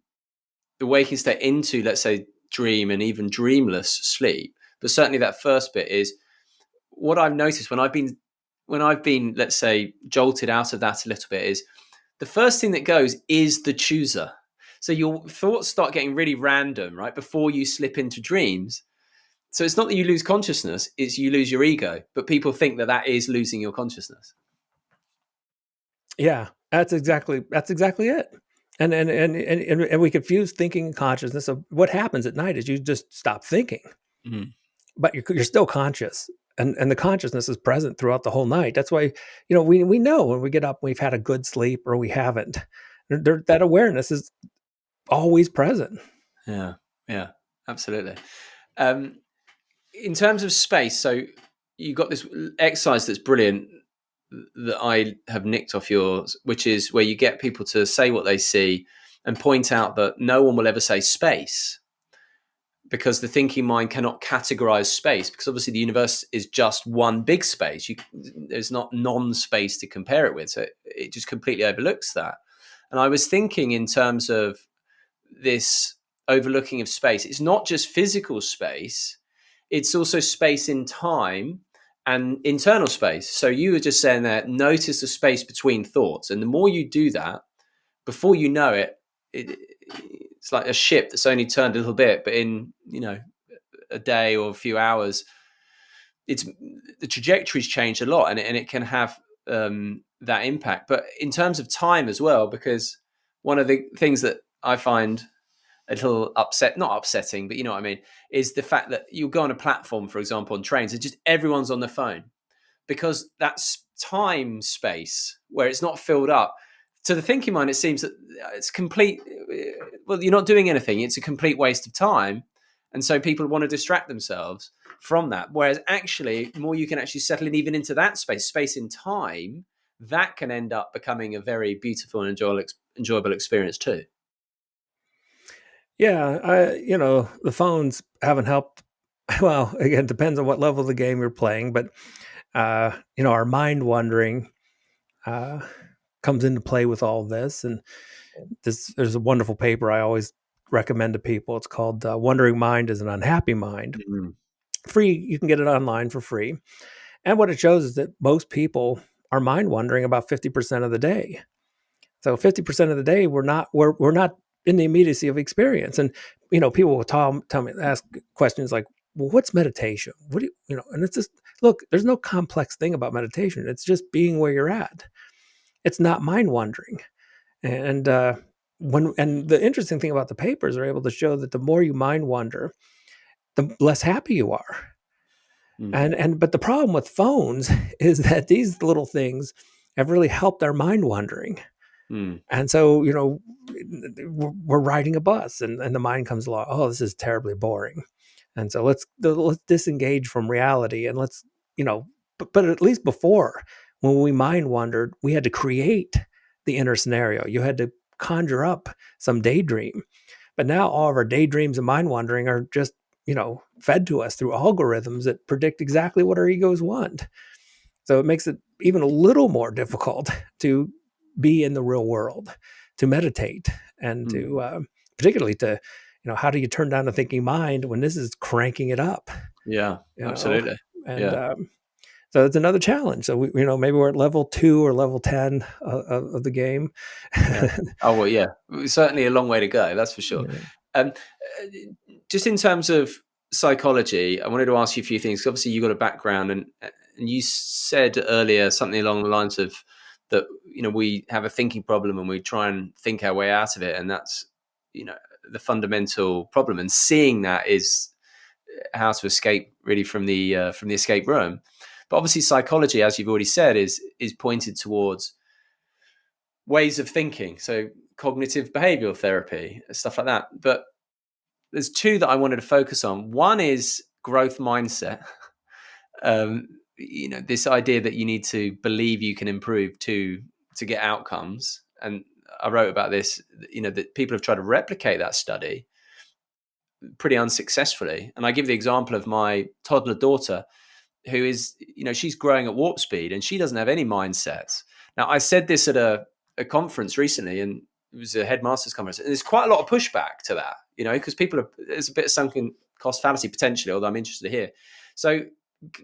the waking state into, let's say, dream and even dreamless sleep, but certainly that first bit is what I've noticed when I've been, let's say, jolted out of that a little bit, is the first thing that goes is the chooser. So your thoughts start getting really random, right, before you slip into dreams. So it's not that you lose consciousness, it's you lose your ego. But people think that is losing your consciousness. Yeah, that's exactly it. And we confuse thinking and consciousness. So what happens at night is you just stop thinking, but you're still conscious. And the consciousness is present throughout the whole night. That's why, we know when we get up, we've had a good sleep or we haven't. That awareness is always present. Yeah, absolutely. In terms of space, so you got this exercise that's brilliant that I have nicked off yours, which is where you get people to say what they see and point out that no one will ever say space, because the thinking mind cannot categorize space, because obviously the universe is just one big space. There's not non-space to compare it with. So it just completely overlooks that. And I was thinking in terms of this overlooking of space, it's not just physical space, it's also space in time and internal space. So you were just saying that, notice the space between thoughts. And the more you do that, before you know it, it's like a ship that's only turned a little bit, but in a day or a few hours, the trajectory's changed a lot, and it can have that impact. But in terms of time as well, because one of the things that I find a little not upsetting, but you know what I mean, is the fact that you go on a platform, for example, on trains, and just everyone's on the phone, because that's time space where it's not filled up. to the thinking mind, it seems that it's complete. Well, you're not doing anything. It's a complete waste of time, and so people want to distract themselves from that. Whereas actually, the more you can actually settle in even into that space in time, that can end up becoming a very beautiful and enjoyable experience too. Yeah, the phones haven't helped. Well, again, it depends on what level of the game you're playing, but our mind wandering uh, comes into play with all this. And there's a wonderful paper I always recommend to people. It's called "Wandering Mind is an Unhappy Mind." Mm. Free, you can get it online for free. And what it shows is that most people are mind wandering about 50% of the day. So 50% of the day, we're not in the immediacy of experience. And people will tell me, ask questions like, well, what's meditation? What do and it's just, look, there's no complex thing about meditation. It's just being where you're at. It's not mind wandering. And the interesting thing about the papers are able to show that the more you mind wander, the less happy you are. Mm. But the problem with phones is that these little things have really helped our mind wandering. Mm. And so, we're riding a bus and the mind comes along, oh, this is terribly boring. And so let's disengage from reality and let's, but at least before, when we mind wandered, we had to create the inner scenario. You had to conjure up some daydream. But now all of our daydreams and mind wandering are just, fed to us through algorithms that predict exactly what our egos want. So it makes it even a little more difficult to be in the real world, to meditate, and Mm. to particularly to, how do you turn down a thinking mind when this is cranking it up? Yeah, You know, absolutely. and Yeah. so it's another challenge. So maybe we're at level 2 or level 10 of the game. Yeah. Oh, well, yeah. Certainly a long way to go, that's for sure. Yeah. Just in terms of psychology, I wanted to ask you a few things. Obviously, you've got a background, and you said earlier something along the lines of that. We have a thinking problem, and we try and think our way out of it, and that's you know the fundamental problem. And seeing that is how to escape really from the escape room. But obviously, psychology, as you've already said, is pointed towards ways of thinking. So cognitive behavioral therapy, stuff like that. But there's two that I wanted to focus on. One is growth mindset. This idea that you need to believe you can improve to get outcomes. And I wrote about this. That people have tried to replicate that study pretty unsuccessfully. And I give the example of my toddler daughter, who is, she's growing at warp speed and she doesn't have any mindsets. Now, I said this at a conference recently, and it was a headmaster's conference. And there's quite a lot of pushback to that, because there's a bit of sunken cost fallacy potentially, although I'm interested to hear. So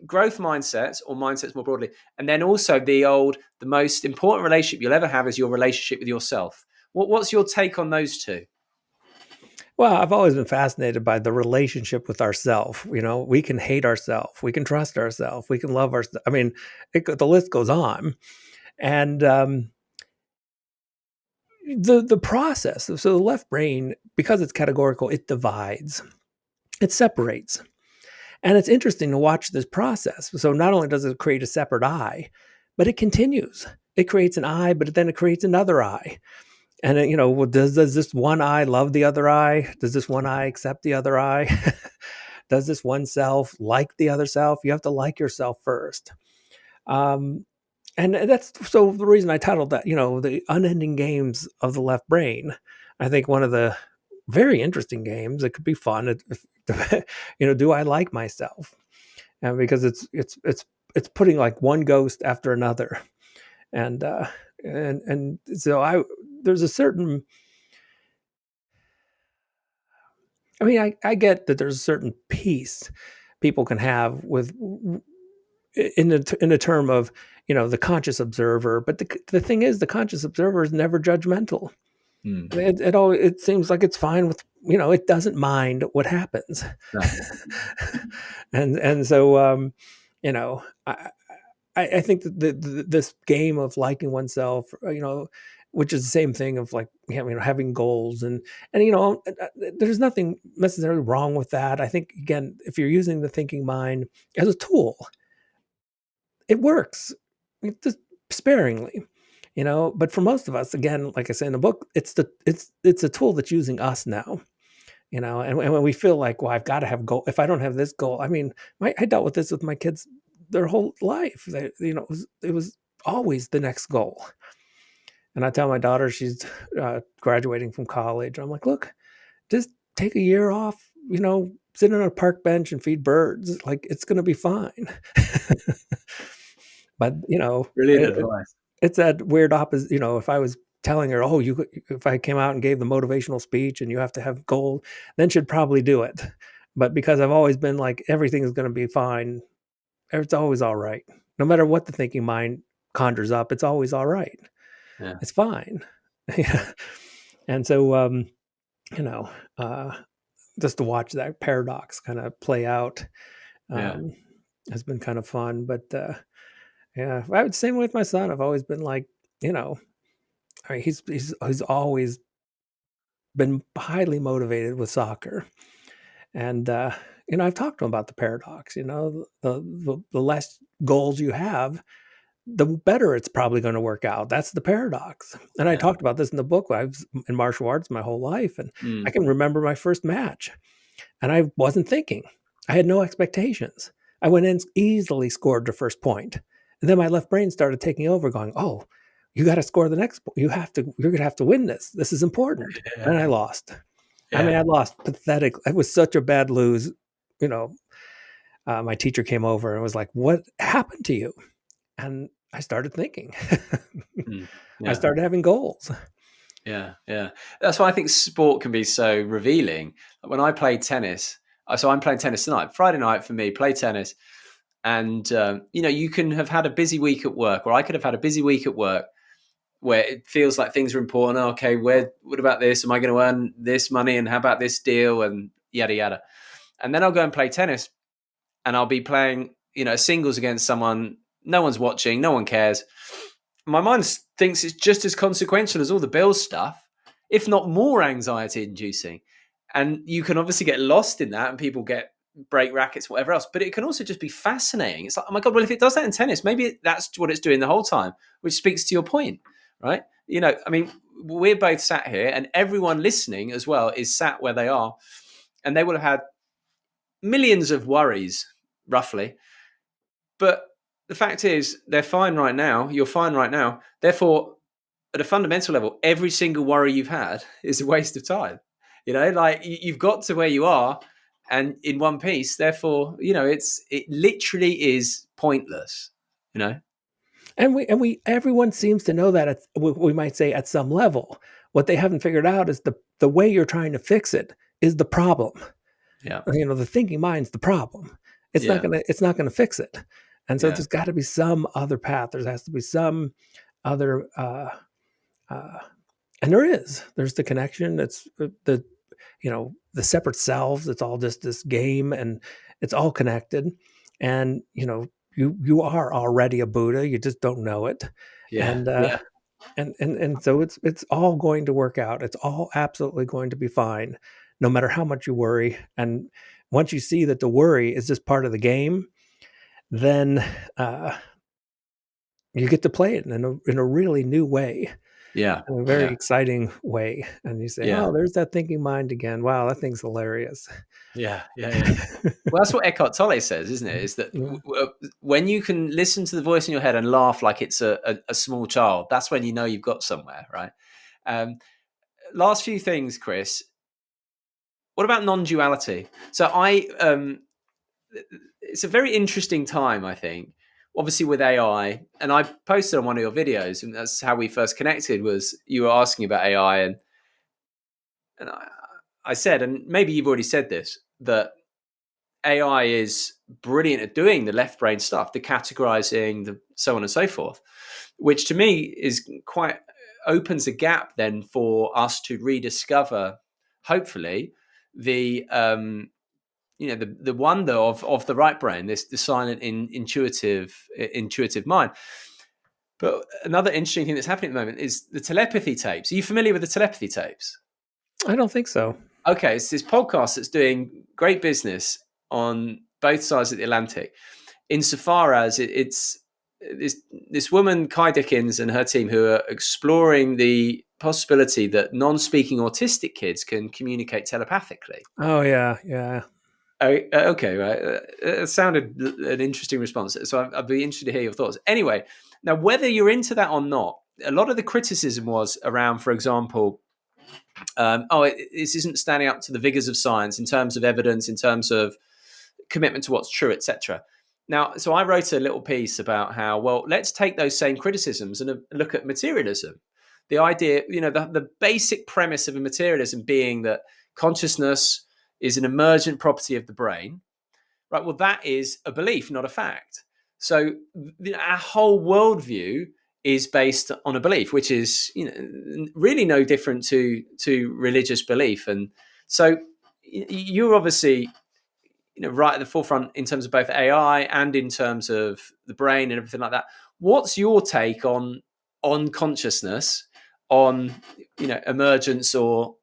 growth mindsets, or mindsets more broadly, and then also the most important relationship you'll ever have is your relationship with yourself. What's your take on those two? Well, I've always been fascinated by the relationship with ourself. We can hate ourselves, we can trust ourselves, we can love ourselves. I mean, the list goes on. And the process, so the left brain, because it's categorical, it divides, it separates. And it's interesting to watch this process. So not only does it create a separate I, but it continues. It creates an I, but then it creates another I. And well, does this one I love the other I? Does this one I accept the other I? Does this one self like the other self? You have to like yourself first. Um, and that's so the reason I titled that, the unending games of the left brain. I think one of the very interesting games, it could be fun. Do I like myself? And because it's putting like one ghost after another, and so there's a certain. I mean, I get that there's a certain peace people can have with in the term of the conscious observer, but the thing is, the conscious observer is never judgmental. Hmm. I mean, it seems like it's fine with it doesn't mind what happens. No. And so you know I think that this game of liking oneself, which is the same thing of like having goals, and there's nothing necessarily wrong with that. I think, again, if you're using the thinking mind as a tool, it works, just sparingly. But for most of us, again, like I say in the book, it's a tool that's using us now. And when we feel like, well, I've got to have goal. If I don't have this goal, I mean, I dealt with this with my kids their whole life. It was always the next goal. And I tell my daughter, she's graduating from college. I'm like, look, just take a year off, sit on a park bench and feed birds. Like, it's going to be fine. But, Brilliant advice. it's that weird opposite. If I was telling her, oh, if I came out and gave the motivational speech and you have to have goal, then she'd probably do it. But because I've always been like, everything is going to be fine, it's always all right. No matter what the thinking mind conjures up, it's always all right. Yeah. It's fine. And so, you know, uh, just to watch that paradox kind of play out Yeah. has been kind of fun. But yeah, I would same with my son. I've always been like, I mean, he's always been highly motivated with soccer, and I've talked to him about the paradox. The less goals you have, the better it's probably going to work out. That's the paradox. And I Yeah. talked about this in the book. I was in martial arts my whole life, and I Mm. can remember my first match, and I wasn't thinking. I had no expectations. I went in, easily scored the first point, and then my left brain started taking over, going, "Oh, you got to score the next point. You're going to have to win this. This is important." And Yeah. I lost. I mean, Yeah. I lost pathetic. It was such a bad lose. You know, my teacher came over and was like, "What happened to you?" And I started thinking. Mm. I Yeah. started having goals. Yeah. Yeah. That's why I think sport can be so revealing. When I play tennis, so I'm playing tennis tonight, Friday night for me, play tennis. And, you can have had a busy week at work, or I could have had a busy week at work where it feels like things are important. Oh, okay, what about this? Am I going to earn this money? And how about this deal? And yada, yada. And then I'll go and play tennis, and I'll be playing, singles against someone. No one's watching. No one cares. My mind thinks it's just as consequential as all the bills stuff, if not more anxiety inducing. And you can obviously get lost in that, and people break rackets, whatever else. But it can also just be fascinating. It's like, oh my God, well, if it does that in tennis, maybe that's what it's doing the whole time, which speaks to your point, right? I mean, we're both sat here, and everyone listening as well is sat where they are, and they will have had millions of worries, roughly. But the fact is, they're fine right now. You're fine right now. Therefore, at a fundamental level, every single worry you've had is a waste of time. Like you've got to where you are, and in one piece. Therefore, it literally is pointless. You know. And everyone seems to know that we might say at some level. What they haven't figured out is the way you're trying to fix it is the problem. Yeah. The thinking mind's the problem. Yeah. It's not gonna fix it. And so Yeah. there's got to be some other path. There has to be some other uh, and there's the connection. It's the separate selves. It's all just this game, and it's all connected. And you are already a Buddha. You just don't know it. Yeah. And Yeah. and so it's all going to work out. It's all absolutely going to be fine, no matter how much you worry. And once you see that the worry is just part of the game, then uh, you get to play it in a really new way, Yeah. in a very Yeah. exciting way. And you say, Yeah. "Oh, there's that thinking mind again. Wow, that thing's hilarious." Yeah. Yeah. Yeah. Well, that's what Eckhart Tolle says, isn't it? Is that Yeah. when you can listen to the voice in your head and laugh like it's a small child, that's when you know you've got somewhere, right? Um, last few things, Chris. What about non-duality? So it's a very interesting time, I think. Obviously with AI, and I posted on one of your videos, and that's how we first connected. Was you were asking about AI, and I said, and maybe you've already said this, that AI is brilliant at doing the left brain stuff, the categorizing, the so on and so forth, which to me is quite opens a gap then for us to rediscover, hopefully, the the wonder of the right brain, this the silent, intuitive mind. But another interesting thing that's happening at the moment is the telepathy tapes. Are you familiar with the telepathy tapes? I don't think so. Okay, it's this podcast that's doing great business on both sides of the Atlantic, insofar as this woman Kai Dickens and her team who are exploring the possibility that non-speaking autistic kids can communicate telepathically. Oh yeah. Okay, right. It sounded an interesting response. So I'd be interested to hear your thoughts. Anyway, now whether you're into that or not, a lot of the criticism was around, for example, this isn't standing up to the vigors of science in terms of evidence, in terms of commitment to what's true, etc. Now, so I wrote a little piece about how, well, let's take those same criticisms and look at materialism. The idea, the basic premise of a materialism being that consciousness is an emergent property of the brain, right? Well, that is a belief, not a fact. So our whole worldview is based on a belief, which is really no different to religious belief. And so you're obviously right at the forefront in terms of both AI and in terms of the brain and everything like that. What's your take on consciousness, on emergence or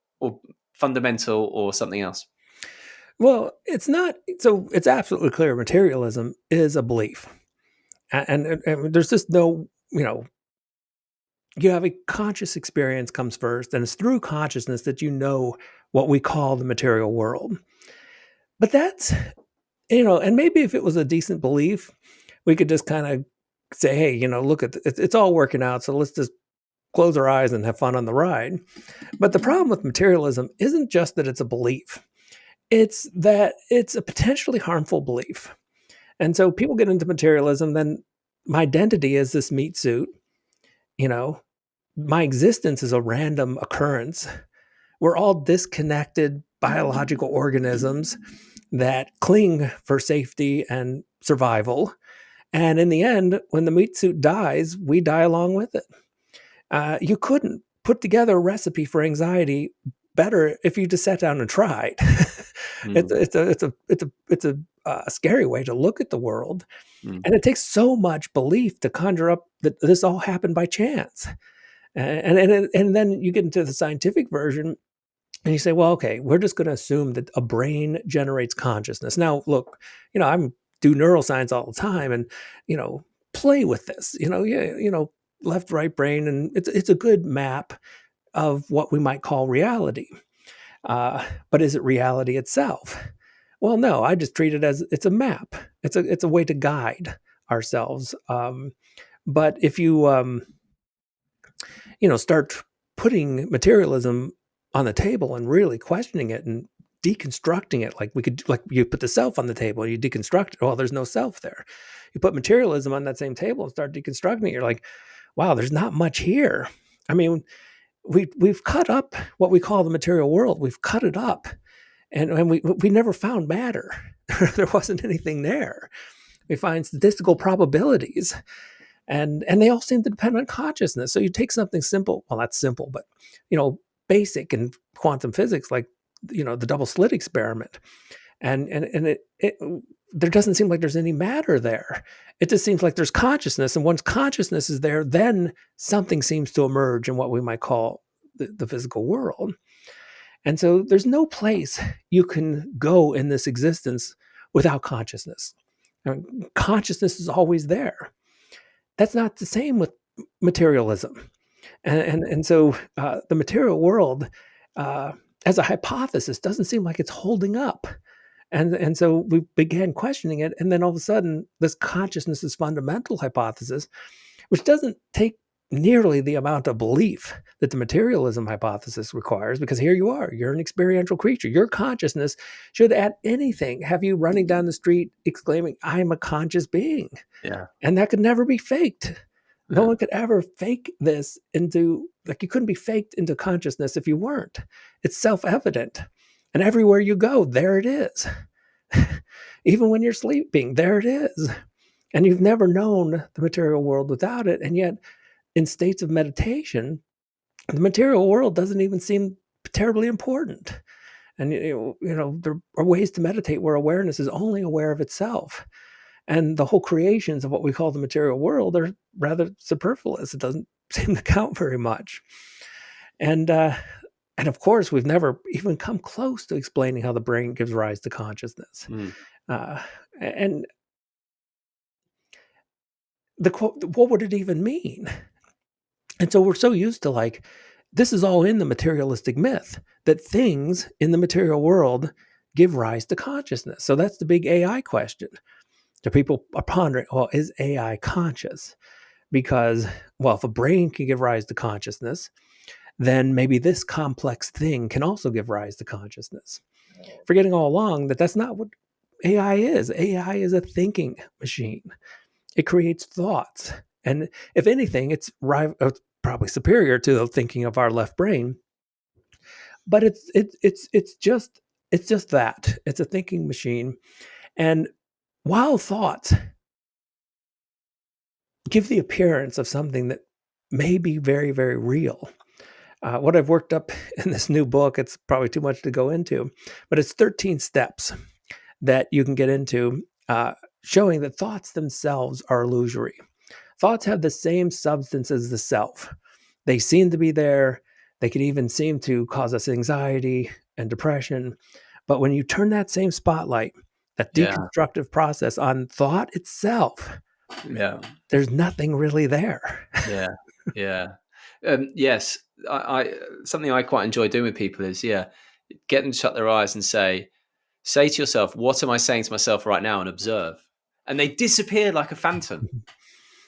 fundamental or something else? Well, it's not. So it's absolutely clear materialism is a belief, and there's just no, you have a conscious experience comes first, and it's through consciousness that you know what we call the material world. But that's, and maybe if it was a decent belief, we could just kind of say, hey, look at it's all working out, so let's just close our eyes and have fun on the ride. But the problem with materialism isn't just that it's a belief. It's that it's a potentially harmful belief. And so people get into materialism, then my identity is this meat suit, my existence is a random occurrence. We're all disconnected biological organisms that cling for safety and survival. And in the end, when the meat suit dies, we die along with it. You couldn't put together a recipe for anxiety better if you just sat down and tried. It's a scary way to look at the world, and it takes so much belief to conjure up that this all happened by chance. And then you get into the scientific version, and you say, well, okay, we're just going to assume that a brain generates consciousness. Now, look, I'm do neuroscience all the time, and play with this. Left, right brain, and it's a good map of what we might call reality. But is it reality itself? Well, no. I just treat it as it's a map. It's a way to guide ourselves. But if you start putting materialism on the table and really questioning it and deconstructing it, like you put the self on the table, you deconstruct it. Well, there's no self there. You put materialism on that same table and start deconstructing it. You're like, wow, there's not much here. I mean, we've cut up what we call the material world. We've cut it up, and we never found matter. There wasn't anything there. We find statistical probabilities, and they all seem to depend on consciousness. So you take something simple, well, not simple, but basic in quantum physics, like the double slit experiment, and it there doesn't seem like there's any matter there. It just seems like there's consciousness, and once consciousness is there, then something seems to emerge in what we might call the physical world. And so there's no place you can go in this existence without consciousness. I mean, consciousness is always there. That's not the same with materialism. And so the material world, as a hypothesis, doesn't seem like it's holding up. And so we began questioning it. And then all of a sudden, this consciousness is fundamental hypothesis, which doesn't take nearly the amount of belief that the materialism hypothesis requires, because here you are, you're an experiential creature. Your consciousness should at anything have you running down the street exclaiming, I'm a conscious being. Yeah. And that could never be faked. No one could ever fake this into, like, you couldn't be faked into consciousness if you weren't. It's self-evident. And everywhere you go, there it is. Even when you're sleeping, there it is. And you've never known the material world without it. And yet, in states of meditation, the material world doesn't even seem terribly important. And there are ways to meditate where awareness is only aware of itself. And the whole creations of what we call the material world are rather superfluous. It doesn't seem to count very much. And of course, we've never even come close to explaining how the brain gives rise to consciousness. And the quote, what would it even mean? And so we're so used to like, this is all in the materialistic myth that things in the material world give rise to consciousness. So that's the big AI question. So people are pondering, well, is AI conscious? Because, well, if a brain can give rise to consciousness, then maybe this complex thing can also give rise to consciousness. Forgetting all along that that's not what AI is. AI is a thinking machine. It creates thoughts. And if anything, probably superior to the thinking of our left brain. But it's just that. It's a thinking machine. And while thoughts give the appearance of something that may be very, very real, what I've worked up in this new book, it's probably too much to go into, but it's 13 steps that you can get into, showing that thoughts themselves are illusory. Thoughts have the same substance as the self. They seem to be there. They can even seem to cause us anxiety and depression. But when you turn that same spotlight, that Yeah, deconstructive process on thought itself, yeah, there's nothing really there. yeah, yeah. Yes, I something I quite enjoy doing with people is get them to shut their eyes and say to yourself, "What am I saying to myself right now?" and observe, and they disappear like a phantom.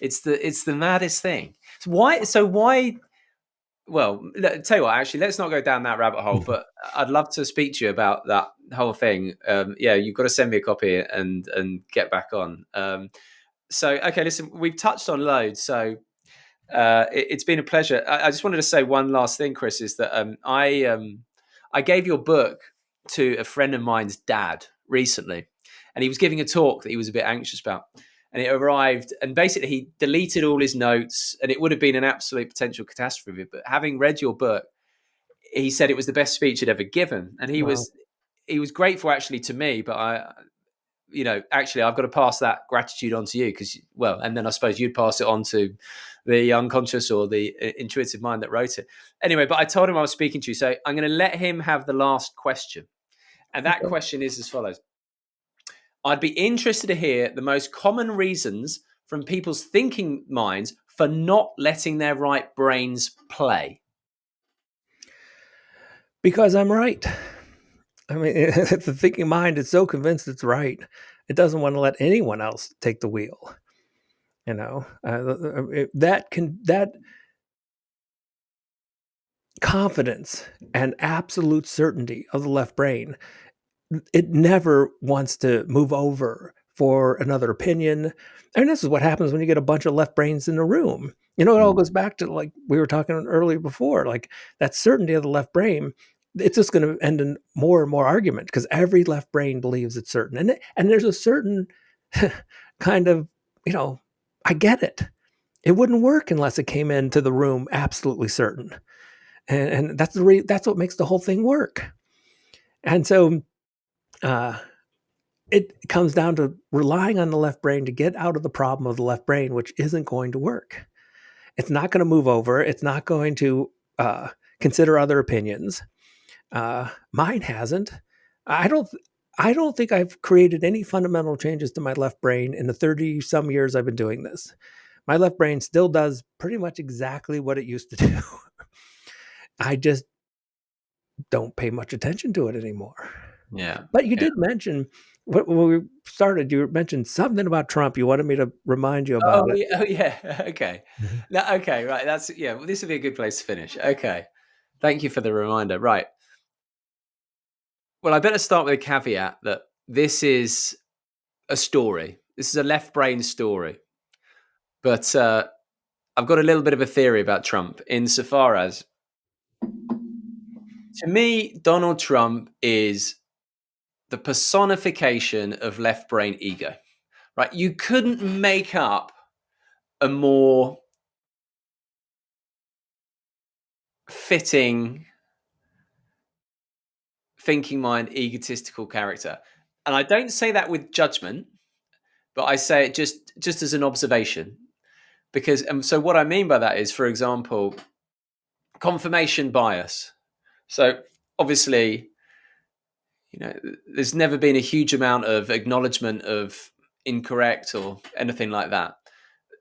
It's the maddest thing. So why? So why? Well, tell you what. Actually, let's not go down that rabbit hole. But I'd love to speak to you about that whole thing. Yeah, you've got to send me a copy and get back on. So okay, listen, we've touched on loads. So it's been a pleasure. I just wanted to say one last thing, Chris, is that I gave your book to a friend of mine's dad recently, and he was giving a talk that he was a bit anxious about. And it arrived, and basically he deleted all his notes, and it would have been an absolute potential catastrophe. But having read your book, he said it was the best speech he'd ever given, and he Wow. was he was grateful actually to me. But actually, I've got to pass that gratitude on to you because, well, and then I suppose you'd pass it on to the unconscious or the intuitive mind that wrote it. Anyway, but I told him I was speaking to you, so I'm going to let him have the last question. And that Okay. question is as follows: I'd be interested to hear the most common reasons from people's thinking minds for not letting their right brains play. Because I'm right. I mean, if the thinking mind is so convinced it's right, it doesn't want to let anyone else take the wheel. That confidence and absolute certainty of the left brain, it never wants to move over for another opinion. And this is what happens when you get a bunch of left brains in the room. It all Mm. goes back to like we were talking earlier before, like that certainty of the left brain. It's just going to end in more and more argument because every left brain believes it's certain, and there's a certain kind of you know, I get it. It wouldn't work unless it came into the room absolutely certain, and that's what makes the whole thing work. And so uh, it comes down to relying on the left brain to get out of the problem of the left brain, which isn't going to work. It's not going to move over. It's not going to consider other opinions. Mine hasn't. I don't. I don't think I've created any fundamental changes to my left brain in the 30 some years I've been doing this. My left brain still does pretty much exactly what it used to do. I just don't pay much attention to it anymore. Yeah. But you Yeah. did mention when we started, you mentioned something about Trump. You wanted me to remind you about Oh, it. yeah. Oh, yeah. Okay. Mhm. No, okay. Right. That's yeah. Well, this would be a good place to finish. Okay. Thank you for the reminder. Right. Well, I better start with a caveat that this is a story. This is a left brain story. But I've got a little bit of a theory about Trump insofar as, to me, Donald Trump is the personification of left brain ego, right? You couldn't make up a more fitting thinking mind, egotistical character. And I don't say that with judgment, but I say it just as an observation. Because so what I mean by that is, for example, confirmation bias. So obviously, there's never been a huge amount of acknowledgement of incorrect or anything like that.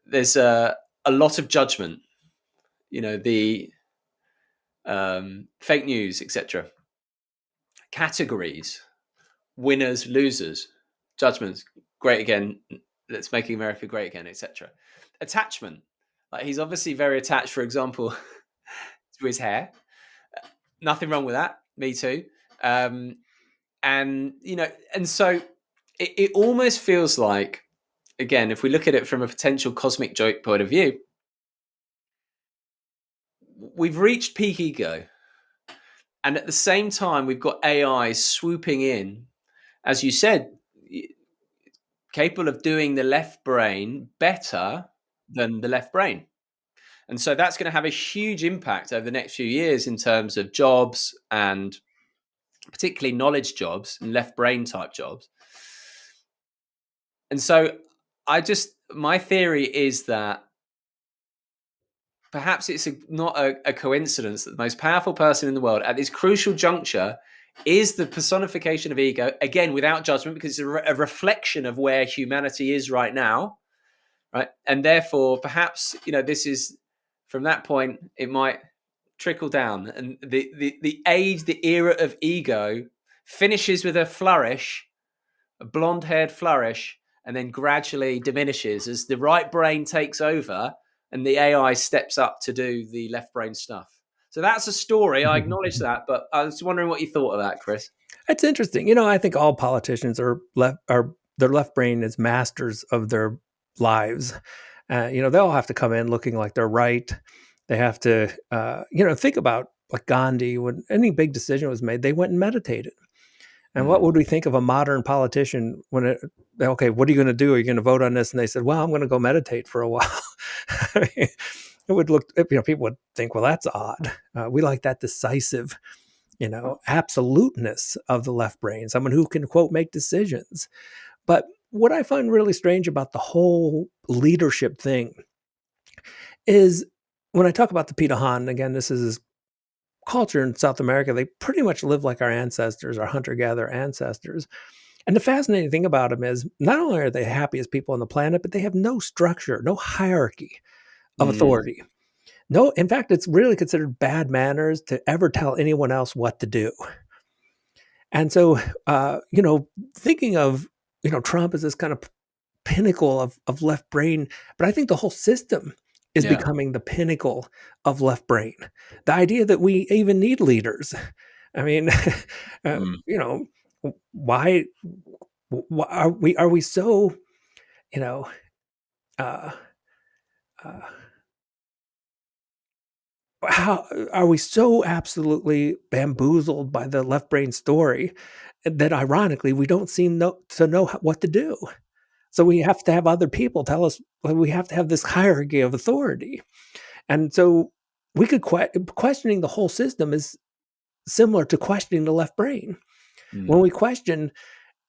there's a lot of judgment, the fake news, etc. Categories, winners, losers, judgments, great again, let's make America great again, etc. Attachment, like he's obviously very attached, for example, to his hair. Nothing wrong with that. Me too. And and so it almost feels like, again, if we look at it from a potential cosmic joke point of view, we've reached peak ego, and at the same time we've got AI swooping in, as you said, capable of doing the left brain better than the left brain. And so that's going to have a huge impact over the next few years in terms of jobs, and particularly knowledge jobs and left brain type jobs. And so my theory is that perhaps it's not a coincidence that the most powerful person in the world at this crucial juncture is the personification of ego, again, without judgment, because it's a reflection of where humanity is right now, right? And therefore, perhaps, this is, from that point, it might trickle down. And the age, the era of ego finishes with a flourish, a blonde-haired flourish, and then gradually diminishes as the right brain takes over and the AI steps up to do the left brain stuff. So that's a story. I acknowledge that, but I was wondering what you thought of that, Chris. It's interesting. I think all politicians are their left brain is masters of their lives. They all have to come in looking like they're right. They have to, think about like Gandhi. When any big decision was made, they went and meditated. And what would we think of a modern politician okay, what are you going to do? Are you going to vote on this? And they said, well, I'm going to go meditate for a while. I mean, it would look, people would think, well, that's odd. We like that decisive, absoluteness of the left brain, someone who can, quote, make decisions. But what I find really strange about the whole leadership thing is when I talk about the Pitahan, again, this is culture in South America, they pretty much live like our ancestors, our hunter-gatherer ancestors. And the fascinating thing about them is not only are they the happiest people on the planet, but they have no structure, no hierarchy of authority. No, in fact, it's really considered bad manners to ever tell anyone else what to do. And so, thinking of, Trump as this kind of pinnacle of left brain, but I think the whole system is becoming the pinnacle of left brain. The idea that we even need leaders. I mean, why are we so, how are we so absolutely bamboozled by the left brain story that ironically we don't seem to know what to do? So we have to have other people tell us, like, we have to have this hierarchy of authority. And so we could questioning the whole system is similar to questioning the left brain. When we question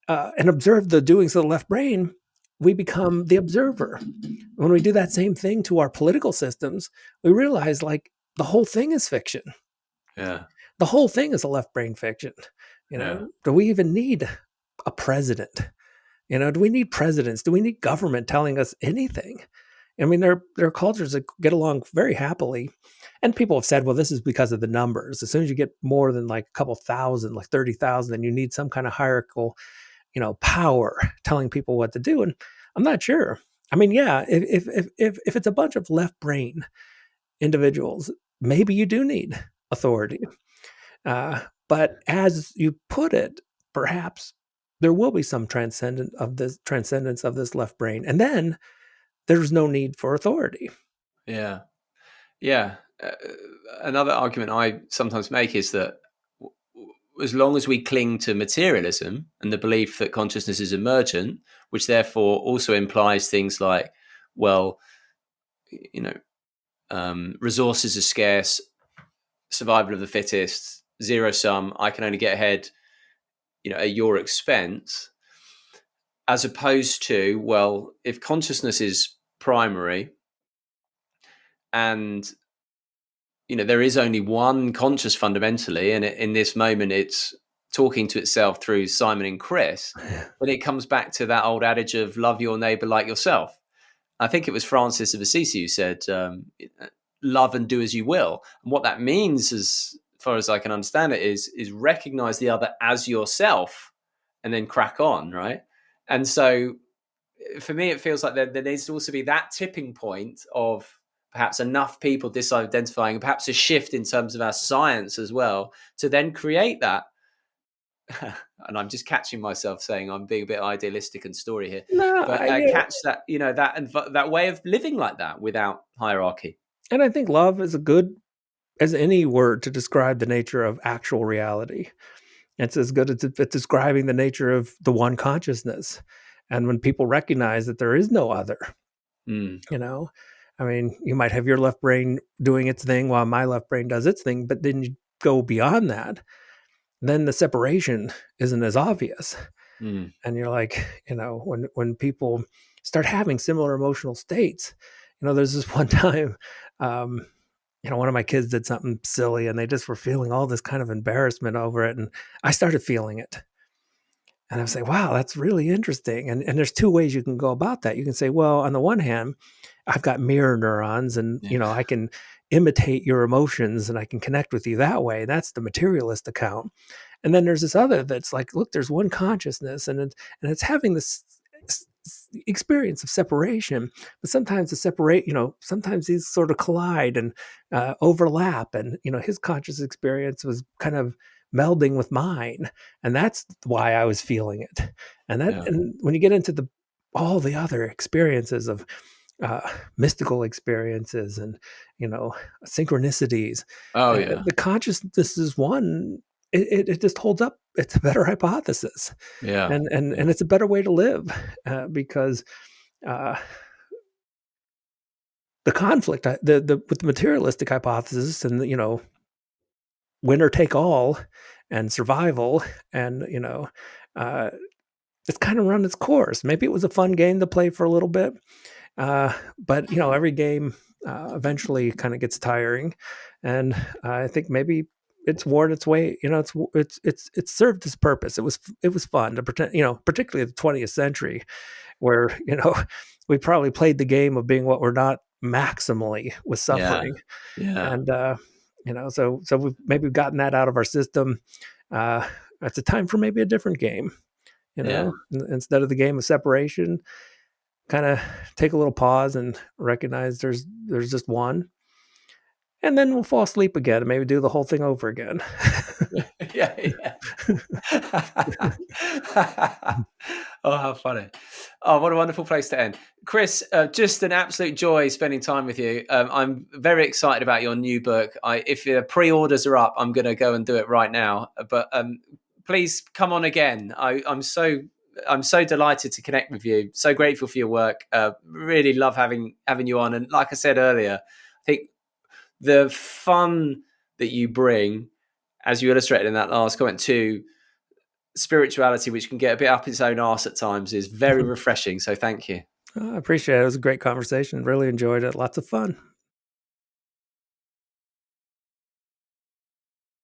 and observe the doings of the left brain, we become the observer. When we do that same thing to our political systems, we realize like the whole thing is fiction. Yeah. The whole thing is a left brain fiction. Do we even need a president? Do we need presidents? Do we need government telling us anything? I mean, there are cultures that get along very happily. And people have said, well, this is because of the numbers. As soon as you get more than like a couple thousand, like 30,000, then you need some kind of hierarchical, power telling people what to do. And I'm not sure. I mean, yeah, if it's a bunch of left brain individuals, maybe you do need authority. But as you put it, perhaps there will be some transcendence of this left brain. And then there's no need for authority. Yeah. Yeah. Another argument I sometimes make is that as long as we cling to materialism and the belief that consciousness is emergent, which therefore also implies things like, well, resources are scarce, survival of the fittest, zero sum, I can only get ahead, at your expense, as opposed to, well, if consciousness is primary and there is only one conscious fundamentally, and in this moment it's talking to itself through Simon and Chris, then it comes back to that old adage of love your neighbor like yourself. I think it was Francis of Assisi who said, love and do as you will. And what that means, as far as I can understand it, is recognize the other as yourself and then crack on, right? And so for me, it feels like there needs to also be that tipping point of perhaps enough people disidentifying, perhaps a shift in terms of our science as well, to then create that. And I'm just catching myself saying I'm being a bit idealistic and story here, No, but I get it. catch that, that and that way of living like that without hierarchy. And I think love is a good as any word to describe the nature of actual reality. It's as good as at describing the nature of the one consciousness. And when people recognize that there is no other, Mm, you know, I mean, you might have your left brain doing its thing while my left brain does its thing, but then you go beyond that, then the separation isn't as obvious. mm, And you're like, when people start having similar emotional states, there's this one time, um, one of my kids did something silly and they just were feeling all this kind of embarrassment over it. And I started feeling it. And I was like, wow, that's really interesting. And there's two ways you can go about that. You can say, well, on the one hand, I've got mirror neurons and, yeah. I can imitate your emotions and I can connect with you that way. That's the materialist account. And then there's this other that's like, look, there's one consciousness and it's having this experience of separation, but sometimes sometimes these sort of collide and overlap. And, his conscious experience was kind of melding with mine. And that's why I was feeling it. Yeah. And when you get into all the other experiences of mystical experiences and, synchronicities, Oh yeah. the consciousness is one. It just holds up. It's a better hypothesis, Yeah. and it's a better way to live because uh, the conflict, the with the materialistic hypothesis, and winner take all, and survival, and uh, it's kind of run its course. Maybe it was a fun game to play for a little bit, but every game eventually kind of gets tiring, and I think maybe it's worn its way. It's served its purpose. It was fun to pretend. Particularly the 20th century, where we probably played the game of being what we're not maximally with Yeah. suffering, Yeah. and so we've maybe gotten that out of our system. Uh, it's a time for maybe a different game. Yeah. Instead of the game of separation, kind of take a little pause and recognize there's just one, and then we'll fall asleep again and maybe do the whole thing over again. Yeah. Yeah. Oh, how funny. Oh, what a wonderful place to end. Chris, just an absolute joy spending time with you. I'm very excited about your new book. If the pre-orders are up, I'm going to go and do it right now. But please come on again. I'm so delighted to connect with you. So grateful for your work. Really love having you on. And like I said earlier, I think the fun that you bring, as you illustrated in that last comment, to spirituality, which can get a bit up its own arse at times, is very refreshing. So thank you. I appreciate it. It was a great conversation. Really enjoyed it. Lots of fun.